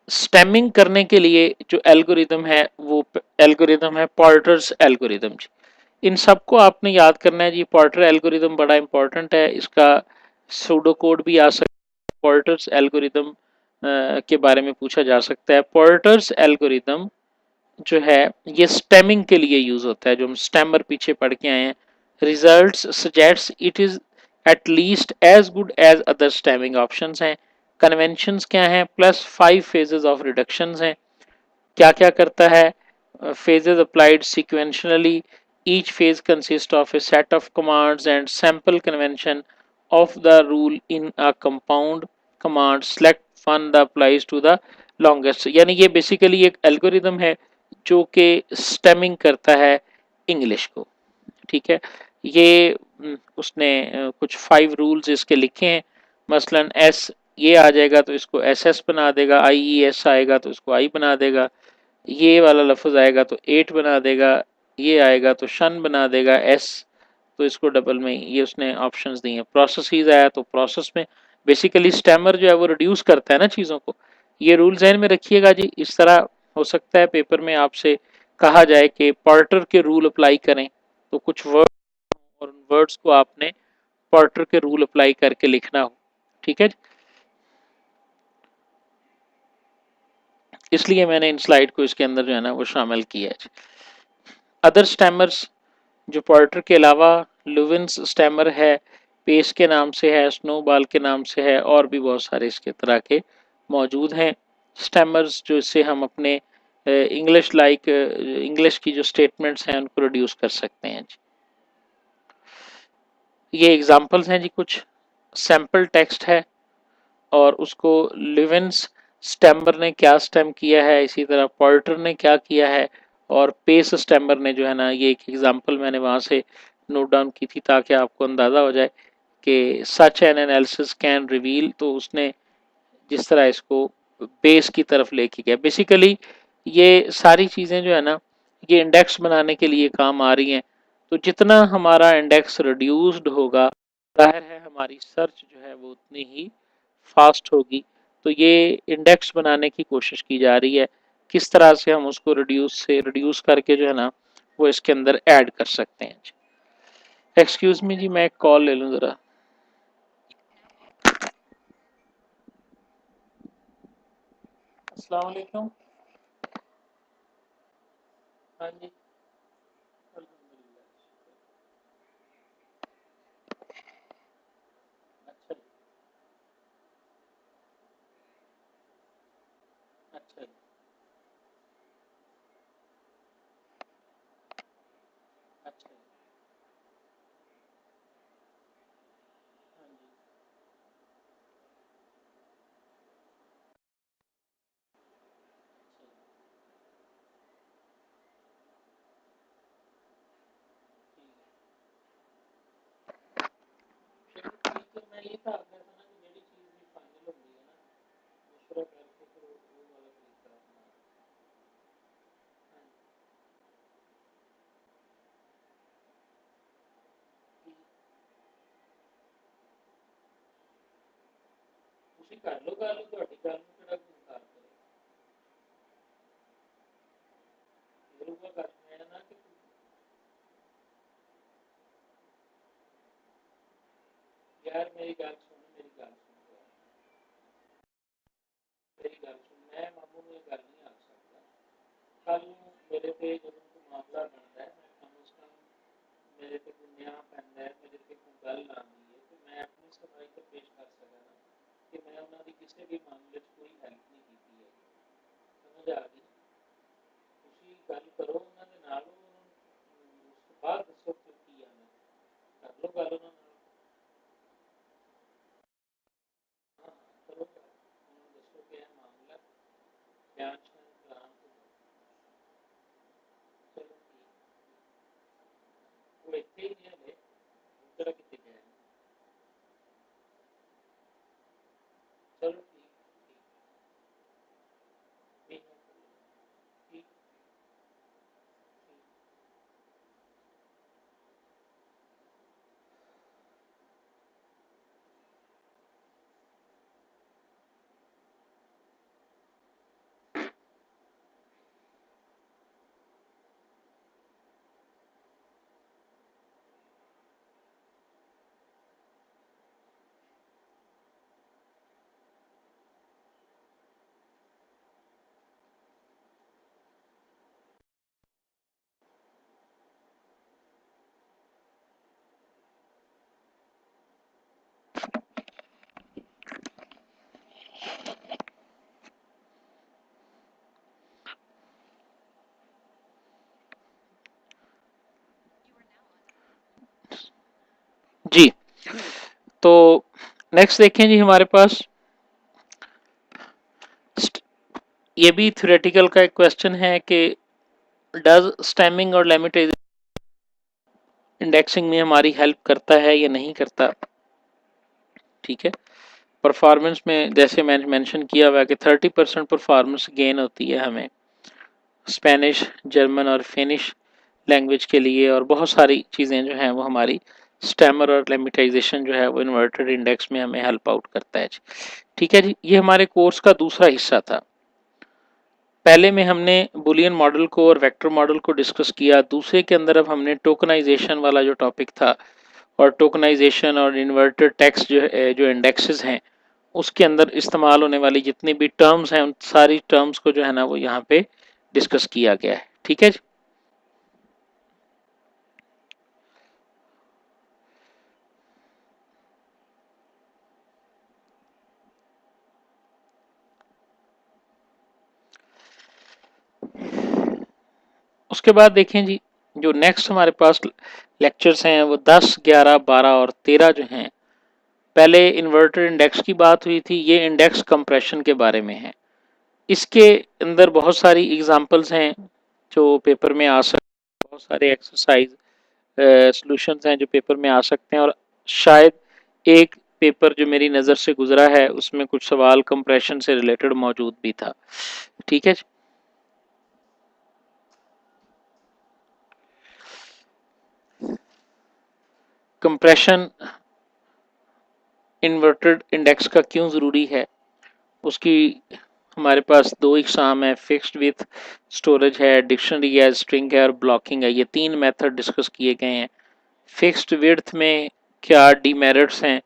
स्टेमिंग करने के लिए जो एल्गोरिदम है वो एल्गोरिदम है पॉर्टर्स एल्गोरिदम जी। इन सबको आपने याद करना है जी। पॉर्टर एल्गोरिदम बड़ा इंपॉर्टेंट है, इसका सूडो कोड भी आ सकता है, पॉर्टर्स एल्गोरिदम के बारे में पूछा जा सकता है। पॉर्टर्स एल्गोरिदम जो है ये स्टेमिंग के लिए यूज होता है, जो हम स्टेमर पीछे पढ़ के आए हैं। Results suggests it is at least as good as other stemming options हैं। कन्वेंशंस क्या हैं, प्लस 5 फेजेस ऑफ रिडक्शंस हैं। क्या क्या करता है, phases applied sequentially, each phase consists of a set of commands and sample convention of the rule in a compound command, select one that applies to the longest। यानी ये basically एक algorithm है जो कि स्टेमिंग करता है English को। ठीक है, ये उसने कुछ 5 रूल्स इसके लिखे हैं, मसलन एस ये आ जाएगा तो इसको एस एस बना देगा, आई ई एस आएगा तो इसको आई बना देगा, ये वाला लफ्ज आएगा तो 8 बना देगा, ये आएगा तो शन बना देगा, एस तो इसको डबल में, ये उसने ऑप्शंस दिए हैं। प्रोसेस आया तो प्रोसेस में बेसिकली स्टेमर जो है वो रिड्यूस करता है ना चीज़ों को। ये रूल जहन में रखिएगा जी। इस तरह हो सकता है पेपर में आपसे कहा जाए कि पॉर्टर के रूल अप्लाई करें, तो कुछ वर्ड और उन वर्ड्स को आपने पॉर्टर के रूल अप्लाई करके लिखना हो। ठीक है, इसलिए मैंने इन स्लाइड को इसके अंदर जो है ना वो शामिल किया है। अदर स्टेमर्स जो पॉर्टर के अलावा लुविन्स स्टेमर है, पेस के नाम से है, स्नोबॉल के नाम से है, और भी बहुत सारे इसके तरह के मौजूद हैं स्टेमर्स, जो इससे हम अपने इंग्लिश की जो स्टेटमेंट्स हैं उनको रिड्यूस कर सकते हैं जी। ये एग्जांपल्स हैं जी, कुछ सैंपल टेक्स्ट है और उसको लिवेंस स्टैम्बर ने क्या स्टेम किया है, इसी तरह पॉल्टर ने क्या किया है, और पेस स्टैम्बर ने जो है ना, ये एक एग्जांपल मैंने वहाँ से नोट डाउन की थी ताकि आपको अंदाज़ा हो जाए कि such an analysis can reveal, तो उसने जिस तरह इसको बेस की तरफ लेके गया। बेसिकली ये सारी चीज़ें जो है ना, ये इंडेक्स बनाने के लिए काम आ रही हैं। तो जितना हमारा इंडेक्स रिड्यूस्ड होगा, जाहिर है हमारी सर्च जो है वो उतनी ही फास्ट होगी। तो ये इंडेक्स बनाने की कोशिश की जा रही है, किस तरह से हम उसको रिड्यूस करके जो है ना वो इसके अंदर ऐड कर सकते हैं। एक्सक्यूज मी जी, मैं एक कॉल ले लूँ ज़रा। अस्सलाम वालेकुम। हाँ जी, अल्हम्दुलिल्लाह। अच्छा जी, अच्छा जी, अच्छा जी, हाँ जी, अच्छा जी, ठीक है। चलो ठीक है, मैं ये था आपने था ना कि मेरी चीज़ भी फाइनल हो गई है ना, मशवरा करके फिर वो वाला तरीका अपना। हाँ जी, ठीक, ਤੁਸੀਂ ਕਰ ਲਓ ਗੱਲ, ਤੁਹਾਡੀ ਗੱਲ ਨੂੰ ਕਿਹੜਾ ਕੋਈ ਇਨਕਾਰ ਕਰੇ। ਜ਼ਰੂਰ ਕਰ ਮੈਂ ਨਾ ਕਿ यार मेरी गल सुन, मेरी गल सुन, मेरी गल सुन, मैं मामू ਨੂੰ ਇਹ ਗੱਲ ਨਹੀਂ ਆਖ ਸਕਦਾ। ਕੱਲ ਨੂੰ ਮੇਰੇ ਤੇ ਜਦੋਂ ਕੋਈ ਮਾਮਲਾ ਬਣਦਾ ਹੈ, ਮੈਂ ਕਮ ਸੇ ਕਮ ਮੇਰੇ ਤੇ ਕੋਈ ਨਿਆਂ ਪੈਂਦਾ ਹੈ, ਮੇਰੇ ਤੇ ਕੋਈ ਗੱਲ ਆਉਂਦੀ ਹੈ, ਤੇ ਮੈਂ ਆਪਣੀ ਸਫਾਈ ਤੇ ਪੇਸ਼ ਕਰ ਸਕਾਂ ਕਿ ਮੈਂ ਉਹਨਾਂ ਦੀ ਕਿਸੇ ਵੀ ਮਾਮਲੇ 'ਚ ਕੋਈ ਹੈਲਪ ਨਹੀਂ ਕੀਤੀ ਹੈ। ਸਮਝ ਆ ਗਈ? ਤੁਸੀਂ ਗੱਲ ਕਰੋ ਉਹਨਾਂ ਦੇ ਨਾਲ, ਉਸ ਤੋਂ ਬਾਅਦ ਦੱਸੋ ਫਿਰ ਕੀ ਆਣਾ, ਕਰ ਲਓ ਗੱਲ ਉਹਨਾਂ ਨਾਲ। हाँ, करो ਗੱਲ, ਉਹਨਾਂ ਨੂੰ ਦੱਸੋ ਕਿ ਇਹ ਮਾਮਲਾ ਬਿਆਨ ਸ਼ਿਆਨ ਕਰਾਉਣ ਤੋਂ ਚਲੋ ਠੀਕ, ਉਹ ਇੱਥੇ ਹੀ ਨੇ ਹਲੇ, ਉੱਧਰ ਕਿਤੇ ਗਏ ਨੇ। चलो ठीक, ठीक, ठीक है, ठीक, ठीक। जी, तो नेक्स्ट देखें जी हमारे पास ये भी थ्योरेटिकल का एक क्वेश्चन है कि डज स्टेमिंग और लेमिटाइजेशन इंडेक्सिंग में हमारी हेल्प करता है या नहीं करता। ठीक है, परफॉर्मेंस में जैसे मैंने मेंशन किया हुआ है कि 30% परफॉर्मेंस गेन होती है हमें स्पेनिश, जर्मन और फिनिश लैंग्वेज के लिए, और बहुत सारी चीज़ें जो हैं वो हमारी स्टैमर और लेमिटाइजेशन जो है वो इन्वर्टेड इंडेक्स में हमें हेल्प आउट करता है। ठीक है जी, ये हमारे कोर्स का दूसरा हिस्सा था। पहले में हमने बुलियन मॉडल को और वेक्टर मॉडल को डिस्कस किया, दूसरे के अंदर अब हमने टोकनाइजेशन वाला जो टॉपिक था, और टोकनाइजेशन और इन्वर्टेड टेक्स्ट जो इंडेक्सेस हैं उसके अंदर इस्तेमाल होने वाली जितनी भी टर्म्स हैं उन सारी टर्म्स को जो है ना वो यहाँ पे डिस्कस किया गया है। ठीक है जी, उसके बाद देखें जी, जो नेक्स्ट हमारे पास लेक्चर्स हैं वो 10, 11, 12 और 13 जो हैं, पहले इन्वर्टेड इंडेक्स की बात हुई थी, ये इंडेक्स कंप्रेशन के बारे में है। इसके अंदर बहुत सारी एग्जांपल्स हैं जो पेपर में आ सकते हैं, बहुत सारे एक्सरसाइज सॉल्यूशंस हैं जो पेपर में आ सकते हैं, और शायद एक पेपर जो मेरी नज़र से गुजरा है उसमें कुछ सवाल कंप्रेशन से रिलेटेड मौजूद भी था। ठीक है जी। कंप्रेशन इन्वर्टेड इंडेक्स का क्यों ज़रूरी है, उसकी हमारे पास दो एग्जाम है, फिक्स्ड विथ स्टोरेज है, डिक्शनरी है, स्ट्रिंग है और ब्लॉकिंग है। ये तीन मेथड डिस्कस किए गए हैं। फिक्स्ड विड्थ में क्या डीमेरिट्स हैं,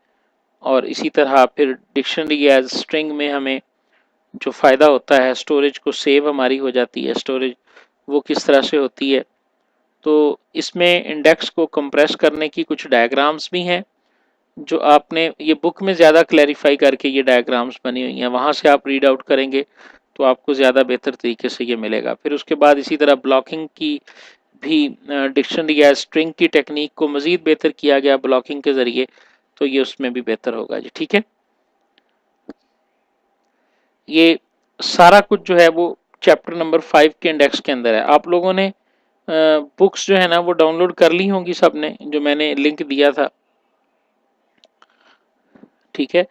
और इसी तरह फिर डिक्शनरी एज स्ट्रिंग में हमें जो फ़ायदा होता है, स्टोरेज को सेव हमारी हो जाती है, स्टोरेज वो किस तरह से होती है। तो इसमें इंडेक्स को कंप्रेस करने की कुछ डायग्राम्स भी हैं जो आपने ये बुक में ज़्यादा क्लैरिफाई करके ये डायग्राम्स बनी हुई हैं, वहाँ से आप रीड आउट करेंगे तो आपको ज़्यादा बेहतर तरीके से ये मिलेगा। फिर उसके बाद इसी तरह ब्लॉकिंग की भी डिक्शनरी या स्ट्रिंग की टेक्निक को मज़ीद बेहतर किया गया ब्लॉकिंग के ज़रिए, तो ये उसमें भी बेहतर होगा जी। ठीक है, ये सारा कुछ जो है वो चैप्टर नंबर 5 के इंडेक्स के अंदर है। आप लोगों ने बुक्स जो है ना वो डाउनलोड कर ली होंगी सब ने, जो मैंने लिंक दिया था। ठीक है,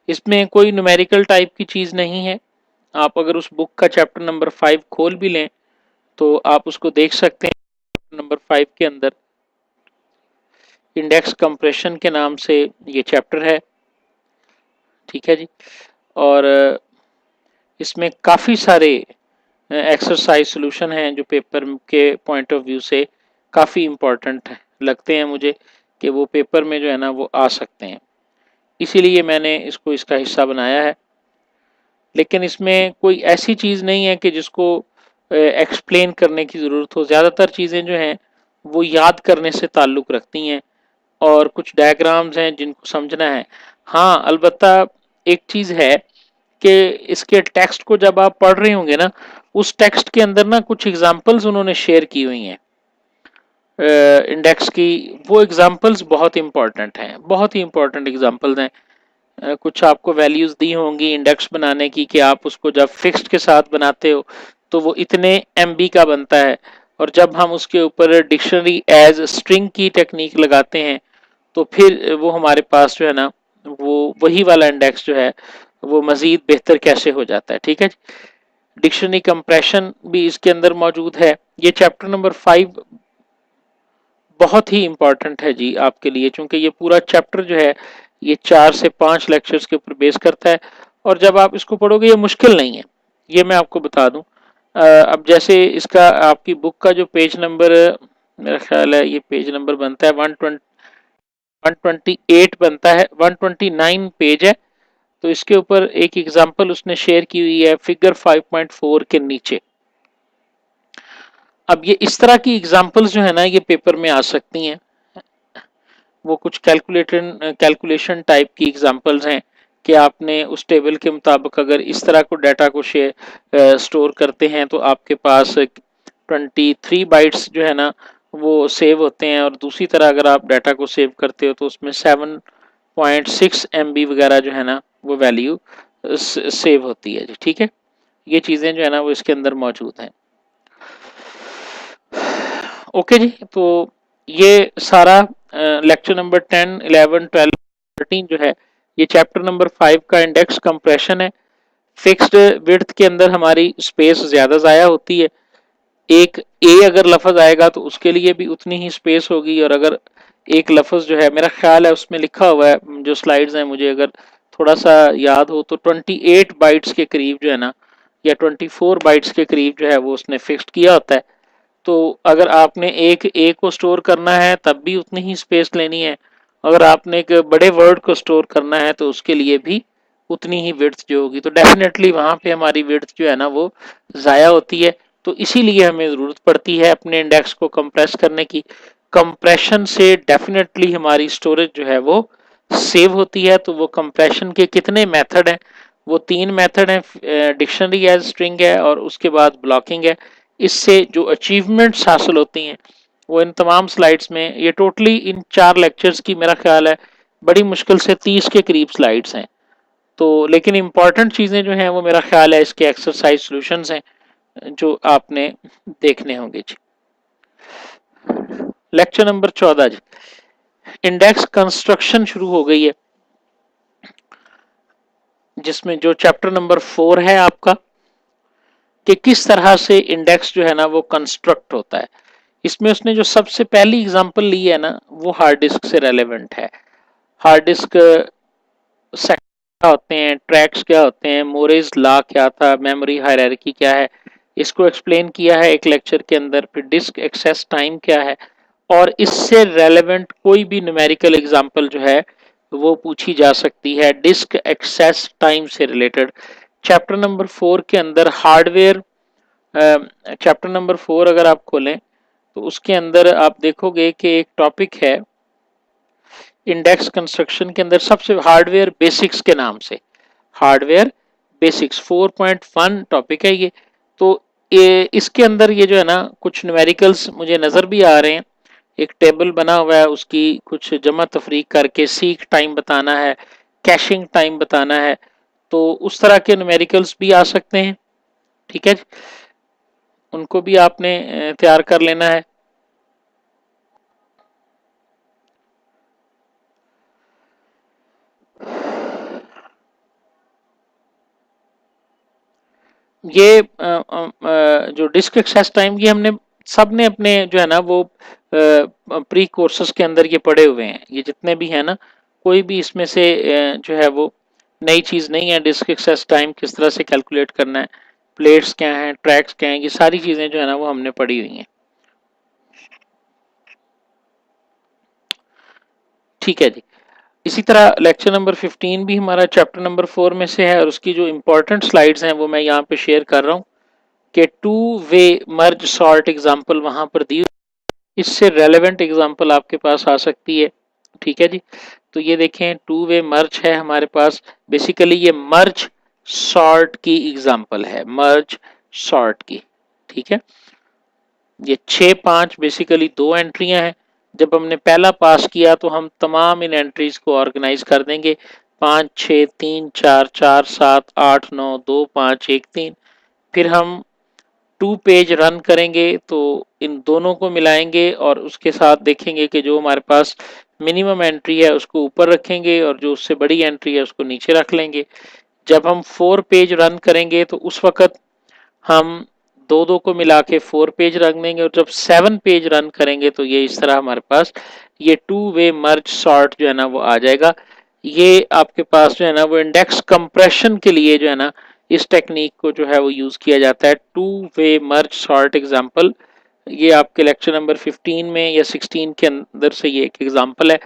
इसमें कोई न्यूमेरिकल टाइप की चीज़ नहीं है। आप अगर उस बुक का चैप्टर नंबर 5 खोल भी लें तो आप उसको देख सकते हैं। चैप्टर नंबर 5 के अंदर इंडेक्स कंप्रेशन के नाम से ये चैप्टर है। ठीक है जी, और इसमें काफ़ी सारे एक्सरसाइज सॉल्यूशन हैं जो पेपर के पॉइंट ऑफ व्यू से काफ़ी इम्पोर्टेंट लगते हैं मुझे, कि वो पेपर में जो है ना वो आ सकते हैं, इसीलिए मैंने इसको इसका हिस्सा बनाया है। लेकिन इसमें कोई ऐसी चीज़ नहीं है कि जिसको एक्सप्लेन करने की ज़रूरत हो। ज़्यादातर चीज़ें जो हैं वो याद करने से ताल्लुक़ रखती हैं, और कुछ डायग्राम्स हैं जिनको समझना है। हाँ, अलबत्ता एक चीज़ है कि इसके टेक्स्ट को जब आप पढ़ रहे होंगे ना, उस टेक्स्ट के अंदर ना कुछ एग्जाम्पल्स उन्होंने शेयर की हुई हैं इंडेक्स की, वो एग्जाम्पल्स बहुत इंपॉर्टेंट हैं, बहुत ही इंपॉर्टेंट एग्जाम्पल्स हैं। कुछ आपको वैल्यूज़ दी होंगी इंडेक्स बनाने की, कि आप उसको जब फिक्स्ड के साथ बनाते हो तो वो इतने MB का बनता है, और जब हम उसके ऊपर डिक्शनरी एज स्ट्रिंग की टेक्निक लगाते हैं तो फिर वो हमारे पास जो है ना वो वही वाला इंडेक्स जो है वो मज़ीद बेहतर कैसे हो जाता है। ठीक है, डिक्शनरी कंप्रेशन भी इसके अंदर मौजूद है। ये चैप्टर नंबर 5 बहुत ही इम्पॉर्टेंट है जी आपके लिए, क्योंकि ये पूरा चैप्टर जो है ये 4 से 5 लेक्चर्स के ऊपर बेस करता है, और जब आप इसको पढ़ोगे ये मुश्किल नहीं है, ये मैं आपको बता दूं। अब जैसे इसका आपकी बुक का जो पेज नंबर, मेरा ख्याल है ये पेज नंबर बनता है 128 बनता है, 129 पेज है। तो इसके ऊपर एक एग्जांपल उसने शेयर की हुई है फिगर 5.4 के नीचे। अब ये इस तरह की एग्जांपल्स जो है ना ये पेपर में आ सकती हैं, वो कुछ कैलकुलेशन टाइप की एग्जांपल्स हैं कि आपने उस टेबल के मुताबिक अगर इस तरह को डाटा को स्टोर करते हैं तो आपके पास 23 बाइट्स जो है ना वो सेव होते हैं, और दूसरी तरह अगर आप डाटा को सेव करते हो तो उसमें 7.6 MB वगैरह जो है ना वो वैल्यू सेव होती है जी। ठीक है, ये चीज़ें जो है ना वो इसके अंदर मौजूद हैं। ओके जी, तो ये सारा लेक्चर नंबर 10, 11, 12, 13 जो है ये चैप्टर नंबर 5 का इंडेक्स कंप्रेशन है। फिक्स्ड विड्थ के अंदर हमारी स्पेस ज़्यादा ज़ाया होती है। एक ए अगर लफ्ज़ आएगा तो उसके लिए भी उतनी ही स्पेस होगी, और अगर एक लफ्ज़ जो है, मेरा ख्याल है उसमें लिखा हुआ है जो स्लाइड्स हैं, मुझे अगर थोड़ा सा याद हो तो 28 बाइट्स के करीब जो है ना, या 24 बाइट्स के करीब जो है वो उसने फिक्स्ड किया होता है। तो अगर आपने एक ए को स्टोर करना है तब भी उतनी ही स्पेस लेनी है, अगर आपने एक बड़े वर्ड को स्टोर करना है तो उसके लिए भी उतनी ही विड्थ जो होगी, तो डेफिनेटली वहाँ पे हमारी विड्थ जो है ना वो ज़ाया होती है। तो इसीलिए हमें ज़रूरत पड़ती है अपने इंडेक्स को कंप्रेस करने की। कंप्रेशन से डेफिनेटली हमारी स्टोरेज जो है वो सेव होती है। तो वो कंप्रेशन के कितने मेथड हैं, वो 3 मेथड हैं, डिक्शनरी एज स्ट्रिंग है और उसके बाद ब्लॉकिंग है। इससे जो अचीवमेंट्स हासिल होती हैं वो इन तमाम स्लाइड्स में, ये टोटली इन 4 लेक्चर्स की मेरा ख्याल है बड़ी मुश्किल से 30 के करीब स्लाइड्स हैं। तो लेकिन इंपॉर्टेंट चीज़ें जो हैं वो मेरा ख्याल है इसके एक्सरसाइज सॉल्यूशंस हैं जो आपने देखने होंगे जी। लेक्चर नंबर 14 जी, इंडेक्स कंस्ट्रक्शन शुरू हो गई है, जिसमें जो चैप्टर नंबर 4 है आपका कि किस तरह से इंडेक्स जो है ना वो कंस्ट्रक्ट होता है। इसमें उसने जो सबसे पहली एग्जांपल ली है ना वो हार्ड डिस्क से रेलेवेंट है। हार्ड डिस्क सेक्टर क्या होते हैं, ट्रैक्स क्या होते हैं, मोरेज लॉ क्या था, मेमोरी हायरार्की क्या है, इसको एक्सप्लेन किया है एक लेक्चर के अंदर। फिर डिस्क एक्सेस टाइम क्या है, और इससे रेलेवेंट कोई भी न्यूमेरिकल एग्जांपल जो है वो पूछी जा सकती है डिस्क एक्सेस टाइम से रिलेटेड। चैप्टर नंबर 4 के अंदर हार्डवेयर, चैप्टर नंबर 4 अगर आप खोलें तो उसके अंदर आप देखोगे कि एक टॉपिक है इंडेक्स कंस्ट्रक्शन के अंदर सबसे हार्डवेयर बेसिक्स के नाम से, हार्डवेयर बेसिक्स 4.1 टॉपिक है ये। तो इसके अंदर ये जो है ना कुछ न्यूमेरिकल्स मुझे नज़र भी आ रहे हैं, एक टेबल बना हुआ है, उसकी कुछ जमा तफरीक करके सीक टाइम बताना है, कैशिंग टाइम बताना है, तो उस तरह के न्यूमेरिकल्स भी आ सकते हैं। ठीक है, उनको भी आपने तैयार कर लेना है। ये जो डिस्क एक्सेस टाइम की हमने सब ने अपने जो है ना वो प्री कोर्सेज के अंदर ये पढ़े हुए हैं, ये जितने भी हैं ना, कोई भी इसमें से जो है वो नई चीज़ नहीं है। डिस्क एक्सेस टाइम किस तरह से कैलकुलेट करना है, प्लेट्स क्या हैं, ट्रैक्स क्या हैं, ये सारी चीज़ें जो है ना वो हमने पढ़ी हुई हैं। ठीक है जी। इसी तरह लेक्चर नंबर 15 भी हमारा चैप्टर नंबर 4 में से है, और उसकी जो इंपॉर्टेंट स्लाइड्स हैं वो मैं यहाँ पे शेयर कर रहा हूँ कि two way merge sort example वहां पर दी, इससे रेलेवेंट एग्जांपल आपके पास आ सकती है। ठीक है जी, तो ये देखें टू वे मर्ज है हमारे पास, बेसिकली ये मर्ज सॉर्ट की एग्जांपल है, मर्ज सॉर्ट की। ठीक है, ये 6 5 बेसिकली दो एंट्रियां हैं। जब हमने पहला पास किया तो हम तमाम इन एंट्रीज को ऑर्गेनाइज कर देंगे, 5 6 3 4 4 8 9 2 5 1 3। फिर हम 2 पेज रन करेंगे तो इन दोनों को मिलाएंगे और उसके साथ देखेंगे कि जो हमारे पास मिनिमम एंट्री है उसको ऊपर रखेंगे और जो उससे बड़ी एंट्री है उसको नीचे रख लेंगे। जब हम 4 पेज रन करेंगे तो उस वक्त हम दो दो को मिला के 4 पेज रख देंगे, और जब 7 पेज रन करेंगे तो ये इस तरह हमारे पास ये टू वे मर्ज सॉर्ट जो है ना वो आ जाएगा। ये आपके पास जो है ना वो इंडेक्स कंप्रेशन के लिए जो है ना इस टेक्निक को जो है वो यूज किया जाता है, two way merge sort example. ये आपके लेक्चर नंबर 15 में या 16 के अंदर से ये एक एग्जांपल है।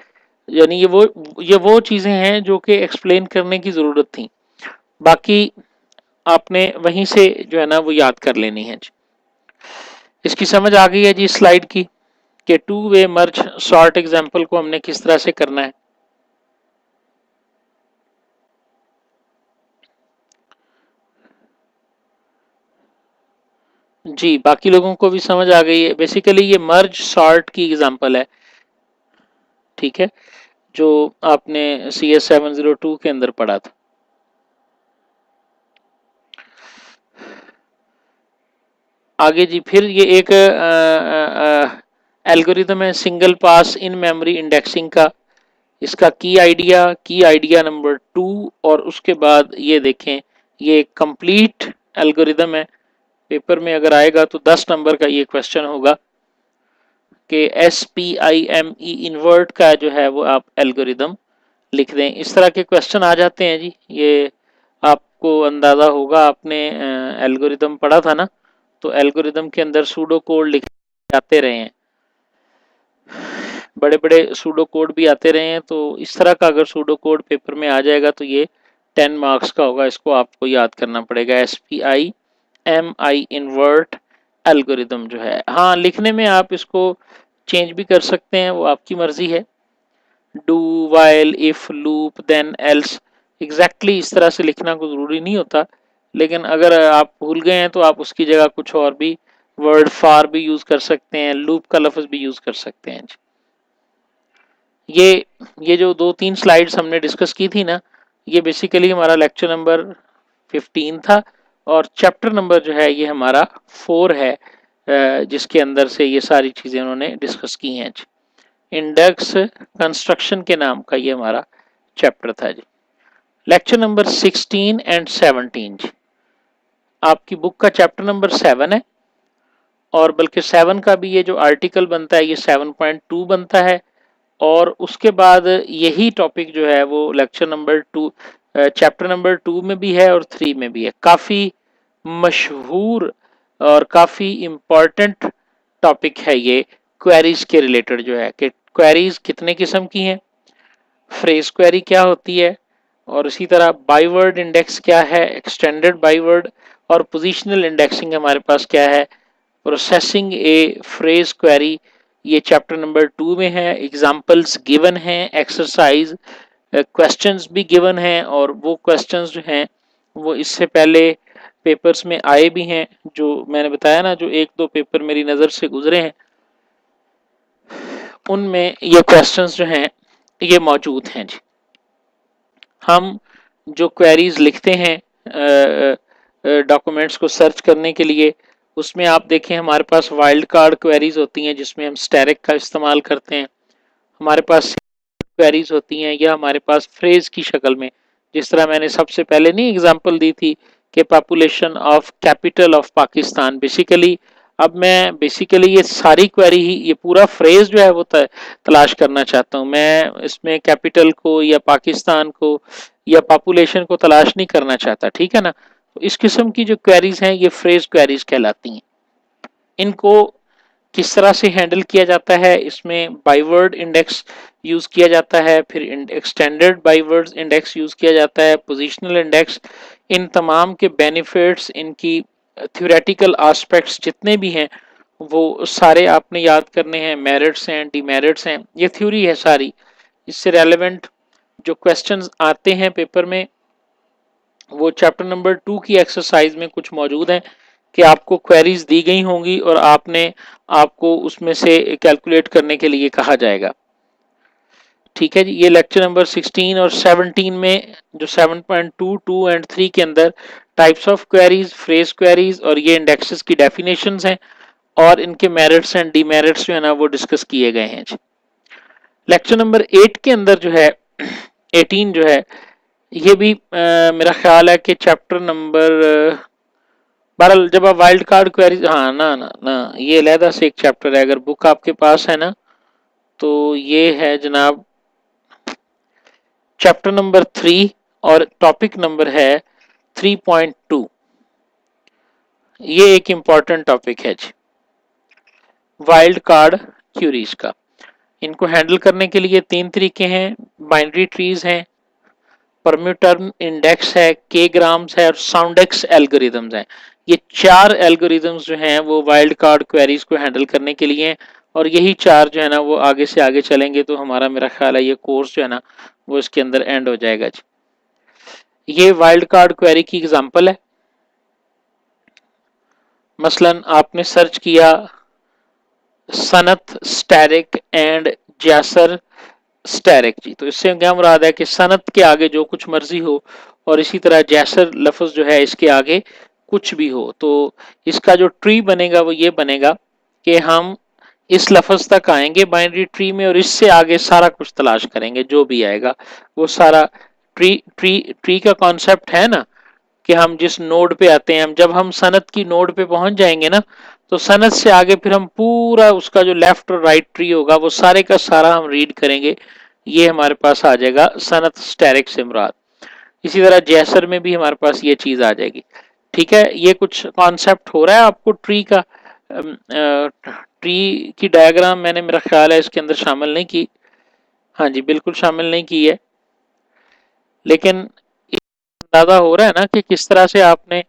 यानी ये वो चीजें हैं जो कि एक्सप्लेन करने की जरूरत थी, बाकी आपने वहीं से जो है ना वो याद कर लेनी है जी। इसकी समझ आ गई है जी स्लाइड की कि two way merge sort example को हमने किस तरह से करना है। जी, बाकी लोगों को भी समझ आ गई है। बेसिकली ये मर्ज सॉर्ट की एग्जांपल है। ठीक है, जो आपने CS702 के अंदर पढ़ा था। आगे जी, फिर ये एक एल्गोरिदम है single pass in memory indexing का। इसका की आइडिया नंबर 2, और उसके बाद ये देखें ये कंप्लीट एल्गोरिदम है। पेपर में अगर आएगा तो 10 नंबर का ये क्वेश्चन होगा कि SPIME इन्वर्ट का जो है वो आप एल्गोरिदम लिख दें। इस तरह के क्वेश्चन आ जाते हैं जी। ये आपको अंदाज़ा होगा, आपने एल्गोरिदम पढ़ा था ना, तो एल्गोरिदम के अंदर सूडो कोड लिखे आते रहे हैं, बड़े बड़े सूडो कोड भी आते रहे हैं। तो इस तरह का अगर सूडो कोड पेपर में आ जाएगा तो ये 10 मार्क्स का होगा, इसको आपको याद करना पड़ेगा। SPIMI इन्वर्ट एल्गोरिदम जो है, हाँ लिखने में आप इसको चेंज भी कर सकते हैं, वो आपकी मर्जी है। Do, while, if, loop, then, else, exactly इस तरह से लिखना कोई ज़रूरी नहीं होता, लेकिन अगर आप भूल गए हैं तो आप उसकी जगह कुछ और भी वर्ड फार भी यूज कर सकते हैं, लूप का लफ्ज भी यूज कर सकते हैं। ये जो 2-3 स्लाइड्स हमने डिस्कस की थी ना, ये बेसिकली हमारा लेक्चर नंबर 15 था और चैप्टर नंबर जो है ये हमारा 4 है, जिसके अंदर से ये सारी चीजें उन्होंने डिस्कस की हैं। इंडेक्स कंस्ट्रक्शन के नाम का ये हमारा चैप्टर था जी। लेक्चर नंबर 16 एंड 17 जी, आपकी बुक का चैप्टर नंबर 7 है और बल्कि 7 का भी ये जो आर्टिकल बनता है ये 7.2 बनता है और उसके बाद यही टॉपिक जो है वो लेक्चर नंबर 2 चैप्टर नंबर 2 में भी है और 3 में भी है। काफ़ी मशहूर और काफ़ी इम्पॉर्टेंट टॉपिक है ये क्वेरीज के रिलेटेड जो है कि क्वेरीज कितने किस्म की हैं, फ्रेज क्वेरी क्या होती है और इसी तरह बाईवर्ड इंडेक्स क्या है, एक्सटेंडेड बाईवर्ड और पोजिशनल इंडेक्सिंग हमारे पास क्या है, प्रोसेसिंग ए फ्रेज क्वेरी ये चैप्टर नंबर 2 में है। एग्जाम्पल्स गिवन हैं, एक्सरसाइज क्वेश्चंस भी गिवन हैं और वो क्वेश्चंस जो हैं वो इससे पहले पेपर्स में आए भी हैं, जो मैंने बताया ना, जो 1-2 पेपर मेरी नज़र से गुजरे हैं उनमें ये क्वेश्चंस जो हैं ये मौजूद हैं जी। हम जो क्वेरीज लिखते हैं डॉक्यूमेंट्स को सर्च करने के लिए, उसमें आप देखें हमारे पास वाइल्ड कार्ड क्वेरीज होती हैं जिसमें हम स्टैटिक का इस्तेमाल करते हैं, हमारे पास क्वेरीज होती हैं या हमारे पास फ्रेज की शक्ल में, जिस तरह मैंने सबसे पहले नहीं एग्जांपल दी थी कि population of capital of Pakistan. Basically अब मैं ये सारी क्वेरी ही, ये पूरा फ्रेज जो है वो तलाश करना चाहता हूँ। मैं इसमें कैपिटल को या पाकिस्तान को या पॉपुलेशन को तलाश नहीं करना चाहता, ठीक है ना। तो इस किस्म की जो क्वेरीज हैं ये फ्रेज क्वेरीज कहलाती हैं। इनको किस तरह से हैंडल किया जाता है, इसमें बाईवर्ड इंडेक्स यूज किया जाता है, फिर एक्सटेंडेड बाईवर्ड इंडेक्स यूज किया जाता है, पोजिशनल इंडेक्स। इन तमाम के बेनिफिट्स, इनकी थ्योरेटिकल एस्पेक्ट्स जितने भी हैं वो सारे आपने याद करने हैं। मेरिट्स हैं, डिमेरिट्स हैं, ये थ्योरी है सारी। इससे रेलेवेंट जो क्वेश्चंस आते हैं पेपर में वो चैप्टर नंबर 2 की एक्सरसाइज में कुछ मौजूद हैं कि आपको क्वेरीज दी गई होंगी और आपको उसमें से कैलकुलेट करने के लिए कहा जाएगा, ठीक है जी। ये लेक्चर नंबर 16 और 17 में जो 7.2, 2 एंड 3 के अंदर types of queries, phrase queries और ये इंडेक्सेस की डेफिनेशंस हैं और इनके मेरिट्स एंड डीमेरिट्स जो है ना वो डिस्कस किए गए हैं जी। लेक्चर नंबर 8 के अंदर जो है 18 जो है ये भी मेरा ख्याल है कि चैप्टर नंबर 12, जब आप वाइल्ड कार्ड क्वेरीज, हाँ ना ना ना, ये अलहदा से एक चैप्टर है। अगर बुक आपके पास है ना तो ये है जनाब चैप्टर नंबर 3 और टॉपिक नंबर है 3.2। ये एक इंपॉर्टेंट टॉपिक है जी, वाइल्ड कार्ड क्यूरीज का। इनको हैंडल करने के लिए 3 तरीके हैं। बाइनरी ट्रीज हैं, परम्यूटर्न इंडेक्स है, के ग्राम्स है और साउंडेक्स एल्गोरिदम्स हैं। ये 4 एल्गोरिदम्स जो हैं वो वाइल्ड कार्ड क्वेरीज को हैंडल करने के लिए हैं और यही 4 जो है ना वो आगे से आगे चलेंगे तो हमारा, मेरा ख्याल है ये कोर्स जो है ना वो इसके अंदर एंड हो जाएगा जी। ये वाइल्ड कार्ड क्वेरी की एग्जांपल है। मसलन आपने सर्च किया सनत स्टैरिक एंड जैसर स्टैरिक जी, तो इससे क्या मुराद है कि सनत के आगे जो कुछ मर्जी हो और इसी तरह जैसर लफ्ज जो है इसके आगे कुछ भी हो, तो इसका जो ट्री बनेगा वो ये बनेगा कि हम इस लफ्ज तक आएंगे बाइनरी ट्री में और इससे आगे सारा कुछ तलाश करेंगे, जो भी आएगा वो सारा। ट्री का कॉन्सेप्ट है ना कि हम जिस नोड पे आते हैं, जब हम सनत की नोड पे पहुंच जाएंगे ना तो सनत से आगे फिर हम पूरा उसका जो लेफ्ट और राइट ट्री होगा वो सारे का सारा हम रीड करेंगे। ये हमारे पास आ जाएगा सनत स्टैरिक से मुराद। इसी तरह जैसर में भी हमारे पास ये चीज आ जाएगी, ठीक है। ये कुछ कॉन्सेप्ट हो रहा है आपको ट्री का। ट्री की डायग्राम मैंने, मेरा ख्याल है इसके अंदर शामिल नहीं की, हाँ जी बिल्कुल शामिल नहीं की है, लेकिन अंदाजा हो रहा है ना कि किस तरह से आपने,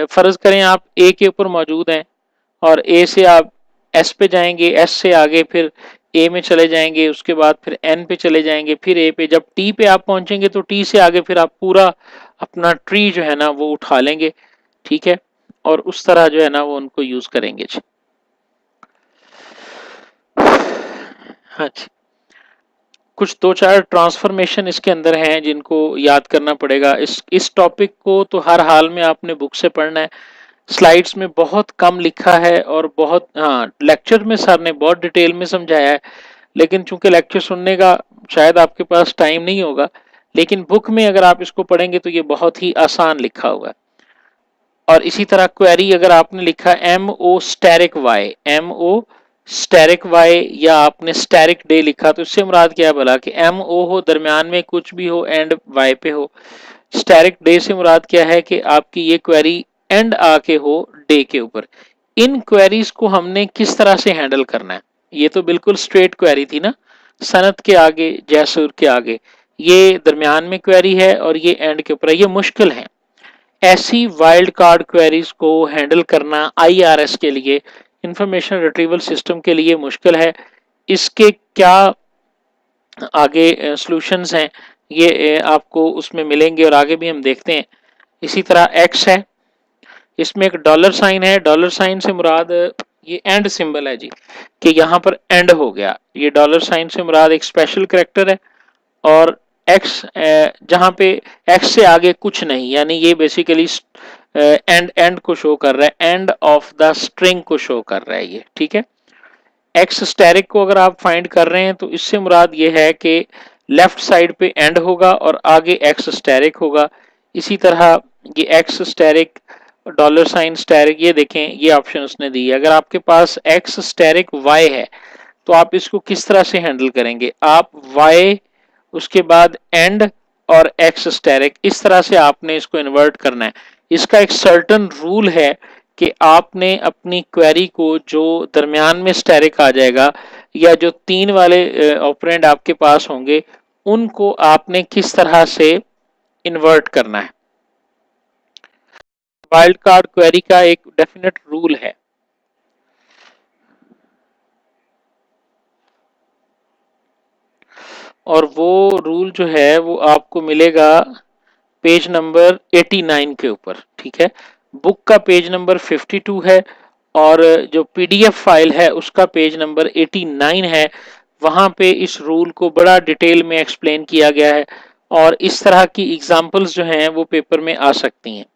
फर्ज करें आप ए के ऊपर मौजूद हैं और ए से आप एस पे जाएंगे, एस से आगे फिर ए में चले जाएंगे, उसके बाद फिर एन पे चले जाएंगे, फिर ए पे, जब टी पे आप पहुंचेंगे तो टी से आगे फिर आप पूरा अपना ट्री जो है ना वो उठा लेंगे, ठीक है। और उस तरह जो है ना वो उनको यूज करेंगे जी। हाँ जी, कुछ दो चार ट्रांसफॉर्मेशन इसके अंदर हैं जिनको याद करना पड़ेगा। इस टॉपिक को तो हर हाल में आपने बुक से पढ़ना है। स्लाइड्स में बहुत कम लिखा है और बहुत, हाँ लेक्चर में सर ने बहुत डिटेल में समझाया है, लेकिन चूंकि लेक्चर सुनने का शायद आपके पास टाइम नहीं होगा, लेकिन बुक में अगर आप इसको पढ़ेंगे तो ये बहुत ही आसान लिखा हुआ है। और इसी तरह क्वेरी अगर आपने लिखा MO asterisk Y, MO asterisk Y, या आपने स्टेरिक डे लिखा, तो इससे मुराद क्या है भला कि MO हो, दरमियान में कुछ भी हो, एंड वाई पे हो। स्टेरिक डे से मुराद क्या है कि आपकी ये क्वेरी एंड आके हो डे के ऊपर। इन क्वेरीज को हमने किस तरह से हैंडल करना है? ये तो बिल्कुल स्ट्रेट क्वेरी थी ना, सनत के आगे जैसुर के आगे, ये दरमियान में क्वेरी है और ये एंड के ऊपर है, ये मुश्किल है। ऐसी वाइल्ड कार्ड क्वेरीज को हैंडल करना IRS के लिए, इंफॉर्मेशन रिट्रीवल सिस्टम के लिए मुश्किल है। इसके क्या आगे सॉल्यूशंस हैं ये आपको उसमें मिलेंगे और आगे भी हम देखते हैं। इसी तरह एक्स है, इसमें एक डॉलर साइन है, डॉलर साइन से मुराद ये एंड सिंबल है जी, कि यहाँ पर एंड हो गया। ये डॉलर साइन से मुराद एक स्पेशल करेक्टर है। और एक्स जहाँ पे एक्स से आगे कुछ नहीं, यानी ये बेसिकली एंड एंड को शो कर रहा है, एंड ऑफ द स्ट्रिंग को शो कर रहा है ये, ठीक है। एक्स स्टैरिक को अगर आप फाइंड कर रहे हैं तो इससे मुराद ये है कि लेफ्ट साइड पे एंड होगा और आगे एक्स स्टैरिक होगा। इसी तरह ये X asterisk, dollar sign asterisk, ये देखें ये ऑप्शन उसने दी है। अगर आपके पास एक्स स्टैरिक वाई है तो आप इसको किस तरह से हैंडल करेंगे? आप वाई, उसके बाद एंड और एक्स स्टैरिक, इस तरह से आपने इसको इन्वर्ट करना है। इसका एक सर्टन रूल है कि आपने अपनी क्वेरी को जो दरमियान में स्टैरिक आ जाएगा या जो तीन वाले ऑपरेंड आपके पास होंगे उनको आपने किस तरह से इन्वर्ट करना है। वाइल्ड कार्ड क्वेरी का एक डेफिनेट रूल है। और वो रूल जो है वो आपको मिलेगा पेज नंबर 89 के ऊपर, ठीक है। बुक का पेज नंबर 52 है और जो PDF फाइल है उसका पेज नंबर 89 है। वहां पे इस रूल को बड़ा डिटेल में एक्सप्लेन किया गया है और इस तरह की एग्जांपल्स जो हैं वो पेपर में आ सकती हैं।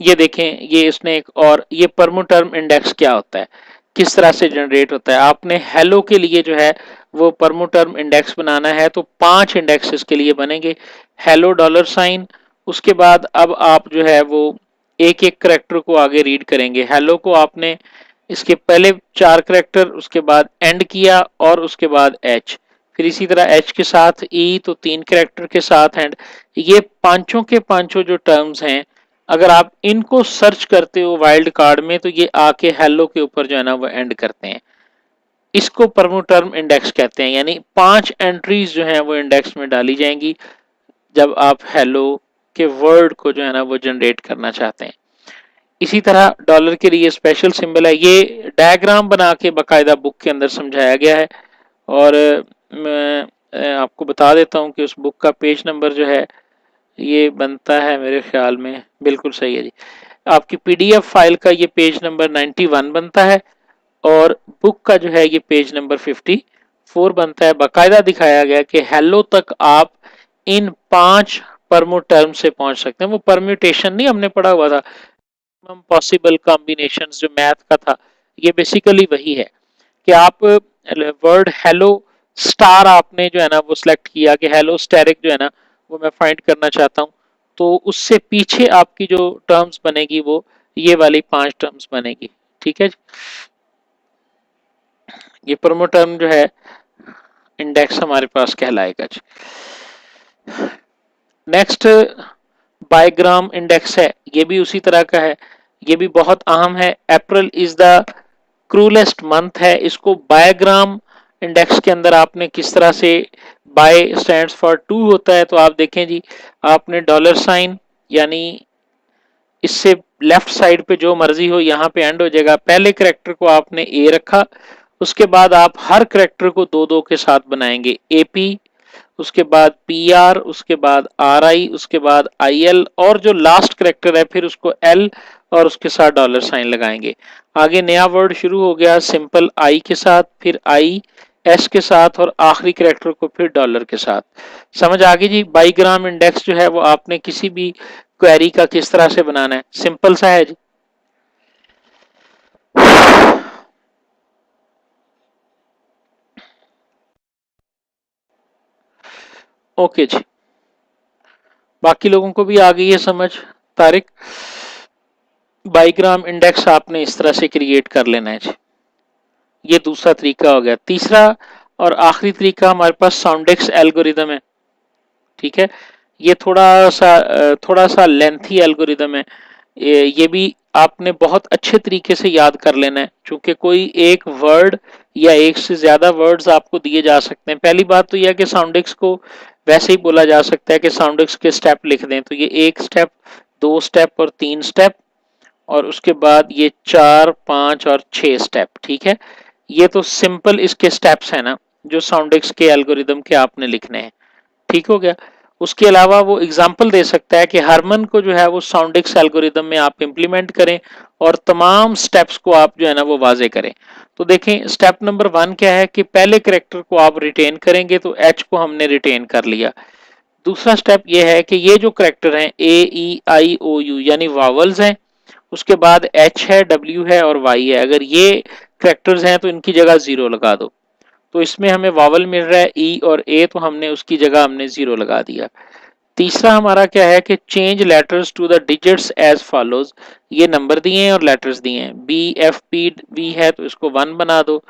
ये देखें, ये इसने एक और, ये परमोटर्म इंडेक्स क्या होता है, किस तरह से जनरेट होता है। आपने हेलो के लिए जो है वो परमोटर्म इंडेक्स बनाना है, तो 5 इंडेक्स इसके लिए बनेंगे। हेलो डॉलर साइन, उसके बाद अब आप जो है वो एक एक करेक्टर को आगे रीड करेंगे। हेलो को आपने इसके पहले 4 करेक्टर, उसके बाद एंड किया और उसके बाद एच, फिर इसी तरह एच के साथ ई, तो 3 करेक्टर के साथ एंड। ये पांचों के पांचों जो टर्म्स हैं, अगर आप इनको सर्च करते हो वाइल्ड कार्ड में तो ये आके हेलो के ऊपर जो है ना वो एंड करते हैं। इसको परमोटर्म इंडेक्स कहते हैं, यानी 5 एंट्रीज जो हैं वो इंडेक्स में डाली जाएंगी जब आप हेलो के वर्ड को जो है ना वो जनरेट करना चाहते हैं। इसी तरह डॉलर के लिए स्पेशल सिंबल है, ये डायग्राम बना के बाकायदा बुक के अंदर समझाया गया है। और मैं आपको बता देता हूँ कि उस बुक का पेज नंबर जो है ये बनता है मेरे ख्याल में, बिल्कुल सही है जी, आपकी PDF फाइल का ये पेज नंबर 91 बनता है और बुक का जो है ये पेज नंबर 54 बनता है। बाकायदा दिखाया गया कि हेलो तक आप इन 5 परमो टर्म से पहुंच सकते हैं। वो परम्यूटेशन नहीं हमने पढ़ा हुआ था, पॉसिबल कॉम्बिनेशंस जो मैथ का था, ये बेसिकली वही है कि आप वर्ड हेलो स्टार आपने जो है ना वो सिलेक्ट किया कि हेलो स्टैरिक जो है ना वो मैं फाइंड करना चाहता हूँ, तो उससे पीछे आपकी जो टर्म्स बनेगी वो ये वाली 5 टर्म्स बनेगी, ठीक है। ये प्रोमो टर्म जो है इंडेक्स हमारे पास कहलाएगा जी। नेक्स्ट बायग्राम इंडेक्स है, ये भी उसी तरह का है, ये भी बहुत अहम है। April is the cruellest month है, इसको बायग्राम इंडेक्स के अंदर आपने किस तरह से, बाय स्टैंड्स फॉर 2 होता है, तो आप देखें जी, आपने डॉलर साइन, यानी इससे लेफ्ट साइड पे जो मर्जी हो यहाँ पे एंड हो जाएगा। पहले करेक्टर को आपने ए रखा, उसके बाद आप हर करेक्टर को 2-2 के साथ बनाएंगे, AP, उसके बाद PR, उसके बाद RI, उसके बाद IL, और जो लास्ट करेक्टर है फिर उसको L और उसके साथ डॉलर साइन लगाएंगे। आगे नया वर्ड शुरू हो गया सिंपल I के साथ, फिर IS के साथ, और आखिरी करेक्टर को फिर डॉलर के साथ। समझ आ गई जी। बाईग्राम इंडेक्स जो है वो आपने किसी भी क्वेरी का किस तरह से बनाना है, सिंपल सा है जी। ओके जी, बाकी लोगों को भी आ गई है समझ। तारिक, बाईग्राम इंडेक्स आपने इस तरह से क्रिएट कर लेना है जी। ये दूसरा तरीका हो गया। तीसरा और आखिरी तरीका हमारे पास साउंडेक्स एल्गोरिदम है। ठीक है, ये थोड़ा सा लेंथी एल्गोरिदम है। ये भी आपने बहुत अच्छे तरीके से याद कर लेना है, क्योंकि कोई एक वर्ड या एक से ज्यादा वर्ड्स आपको दिए जा सकते हैं। पहली बात तो यह है कि साउंडेक्स को वैसे ही बोला जा सकता है कि साउंडेक्स के स्टेप लिख दें, तो ये 1 स्टेप, 2 स्टेप और 3 स्टेप, और उसके बाद ये 4, 5 और 6 स्टेप। ठीक है, ये तो सिंपल इसके स्टेप्स है ना, जो साउंडेक्स के एल्गोरिदम के आपने लिखने हैं। ठीक हो गया। उसके अलावा वो एग्जाम्पल दे सकता है कि हारमन को जो है वो साउंडेक्स एल्गोरिदम में आप इंप्लीमेंट करें और तमाम स्टेप्स को आप जो है ना वो वाजे करें। तो देखें, स्टेप नंबर 1 क्या है कि पहले करेक्टर को आप रिटेन करेंगे, तो H को हमने रिटेन कर लिया। दूसरा स्टेप ये है कि ये जो करेक्टर हैं A E I O U यानी वावल्स हैं, उसके बाद H है, W है और Y है, अगर ये करेक्टर्स हैं तो इनकी जगह 0 लगा दो। तो इसमें हमें वावल मिल रहा है E और A, तो हमने उसकी जगह हमने 0 लगा दिया। तीसरा हमारा क्या है कि change letters to the digits as follows. ये नंबर दिए हैं और लेटर्स दिए हैं। BFPV है तो इसको 1 बना दो,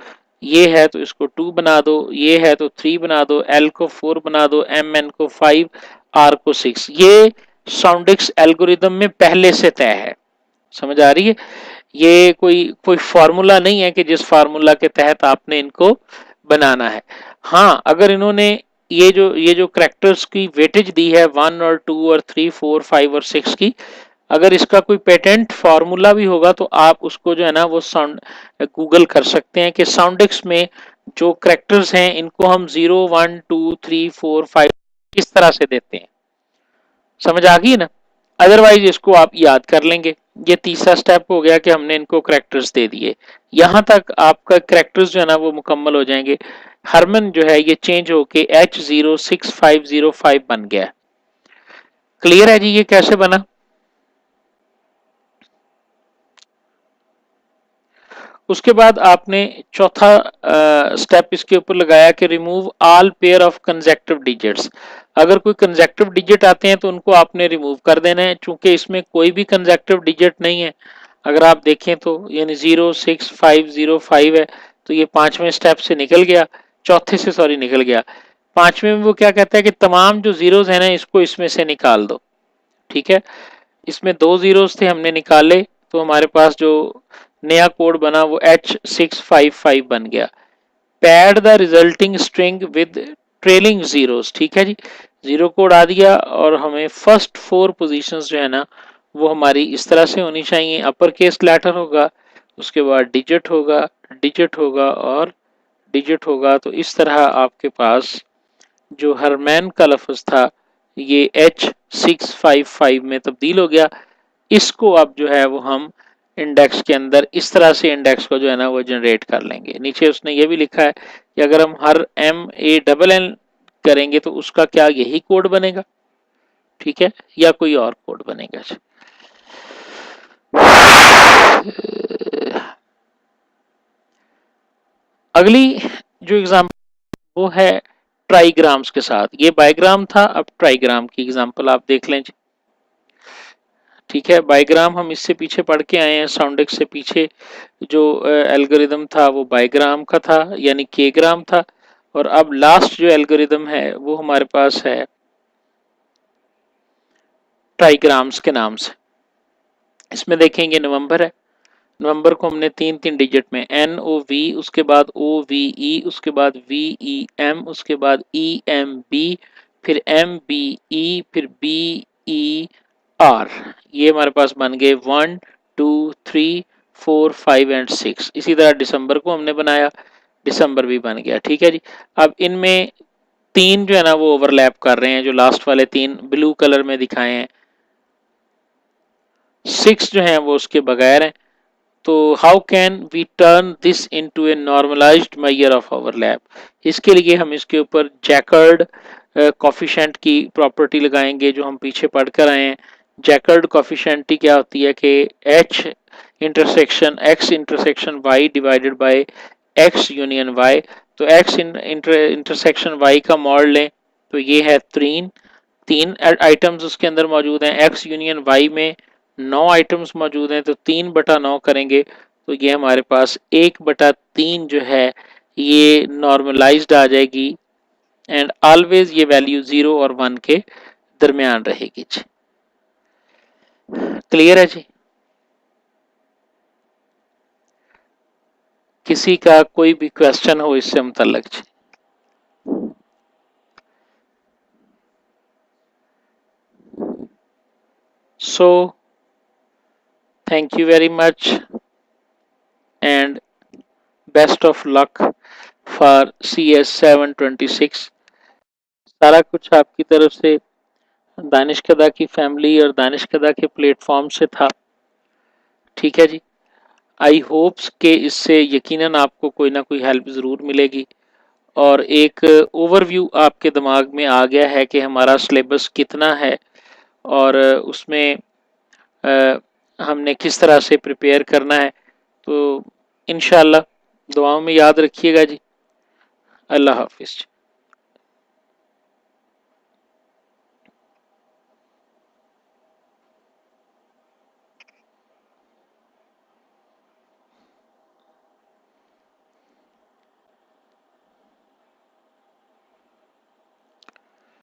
ये है तो इसको 2 बना दो, ये है तो 3 बना दो, L को 4 बना दो, MN को 5, R को 6। ये साउंडिक्स एल्गोरिदम में पहले से तय है। समझ आ रही है? ये कोई कोई फार्मूला नहीं है कि जिस फार्मूला के तहत आपने इनको बनाना है। हाँ, अगर इन्होंने ये जो करेक्टर्स की वेटेज दी है 1 और 2 और 3 4 5 और 6 की, अगर इसका कोई पेटेंट फार्मूला भी होगा तो आप उसको जो है ना वो साउंड गूगल कर सकते हैं कि साउंडिक्स में जो करेक्टर्स हैं इनको हम 0 1 2 3 4 5 किस तरह से देते हैं। समझ आ गई ना? अदरवाइज इसको आप याद कर लेंगे। ये तीसरा स्टेप हो गया कि हमने इनको करेक्टर्स दे दिए। यहां तक आपका करेक्टर्स जो है ना वो मुकम्मल हो जाएंगे। हरमन जो है ये चेंज होके H06505 बन गया। क्लियर है जी ये कैसे बना? उसके बाद आपने चौथा स्टेप इसके ऊपर लगाया कि remove all pair of consecutive digits. अगर कोई कंसेक्टिव डिजिट आते हैं तो उनको आपने रिमूव कर देना है, चूंकि इसमें कोई भी कंसेक्टिव डिजिट नहीं है। अगर आप देखें तो यानी 06505 है, तो ये 5वें स्टेप से निकल गया, चौथे से सॉरी निकल गया। 5वें में वो क्या कहता है कि तमाम जो जीरोस है ना इसको इसमें से निकाल दो। ठीक है, इसमें 2 जीरोस थे, हमने निकाले, तो हमारे पास जो नया कोड बना वो H655 बन गया। Pad the resulting string with trailing zeros. ठीक है जी, जीरो कोड आ दिया और हमें फर्स्ट 4 पोजीशंस जो है ना वो हमारी इस तरह से होनी चाहिए। अपर केस लेटर होगा, उसके बाद डिजिट होगा, डिजिट होगा और डिजिट होगा। तो इस तरह आपके पास जो हरमैन का लफ्ज था ये H655 में तब्दील हो गया। इसको अब जो है वो हम इंडेक्स के अंदर इस तरह से इंडेक्स को जो है ना वो जनरेट कर लेंगे। नीचे उसने ये भी लिखा है कि अगर हम हर MANN करेंगे तो उसका क्या यही कोड बनेगा? ठीक है, या कोई और कोड बनेगा? अगली जो एग्जाम्पल वो है ट्राईग्राम्स के साथ। ये बाईग्राम था, अब ट्राईग्राम की एग्जाम्पल आप देख लें। ठीक है, बाईग्राम हम इससे पीछे पढ़ के आए हैं, साउंडिक्स से पीछे जो एल्गोरिदम था वो बाईग्राम का था यानी केग्राम था। और अब लास्ट जो एल्गोरिदम है वो हमारे पास है ट्राईग्राम्स के नाम से। इसमें देखेंगे नवंबर है, नवंबर को हमने 3 3 डिजिट में NOV, उसके बाद OVE, उसके बाद VEM, उसके बाद EMB, फिर MBE, फिर BER। ये हमारे पास बन गए 1 2 3 4 5 एंड 6। इसी तरह दिसंबर को हमने बनाया, दिसंबर भी बन गया। ठीक है जी, अब इनमें तीन जो है ना वो ओवरलैप कर रहे हैं, जो लास्ट वाले तीन ब्लू कलर में दिखाए हैं। 6 जो हैं वो उसके बगैर हैं। तो how can we turn this into a normalized measure of overlap? इसके लिए हम इसके ऊपर जैकर्ड कॉफिशेंट की प्रॉपर्टी लगाएंगे जो हम पीछे पढ़कर आए हैं। जैकर्ड कॉफिशेंट क्या होती है कि H intersection X intersection Y divided by X union Y. तो एक्स इंटरसेक्शन वाई का मॉड लें तो ये है तीन, तीन आइटम्स उसके अंदर मौजूद हैं। एक्स यूनियन वाई में 9 आइटम्स मौजूद हैं, तो 3/9 करेंगे तो ये हमारे पास 1/3 जो है ये नॉर्मलाइज्ड आ जाएगी। एंड ऑलवेज ये वैल्यू 0 और 1 के दरमियान रहेगी जी। क्लियर है जी? किसी का कोई भी क्वेश्चन हो इससे मुतल्लक जी? So thank you very much and best of luck for CS726। सारा कुछ आपकी तरफ से दानिश कदा की फैमिली और दानिश कदा के प्लेटफॉर्म से था। ठीक है जी। आई होप्स के इससे यकीनन आपको कोई ना कोई हेल्प ज़रूर मिलेगी और एक ओवरव्यू आपके दिमाग में आ गया है कि हमारा सिलेबस कितना है और उसमें हमने किस तरह से प्रिपेयर करना है। तो इंशाल्लाह दुआओं में याद रखिएगा जी। अल्लाह हाफिज़।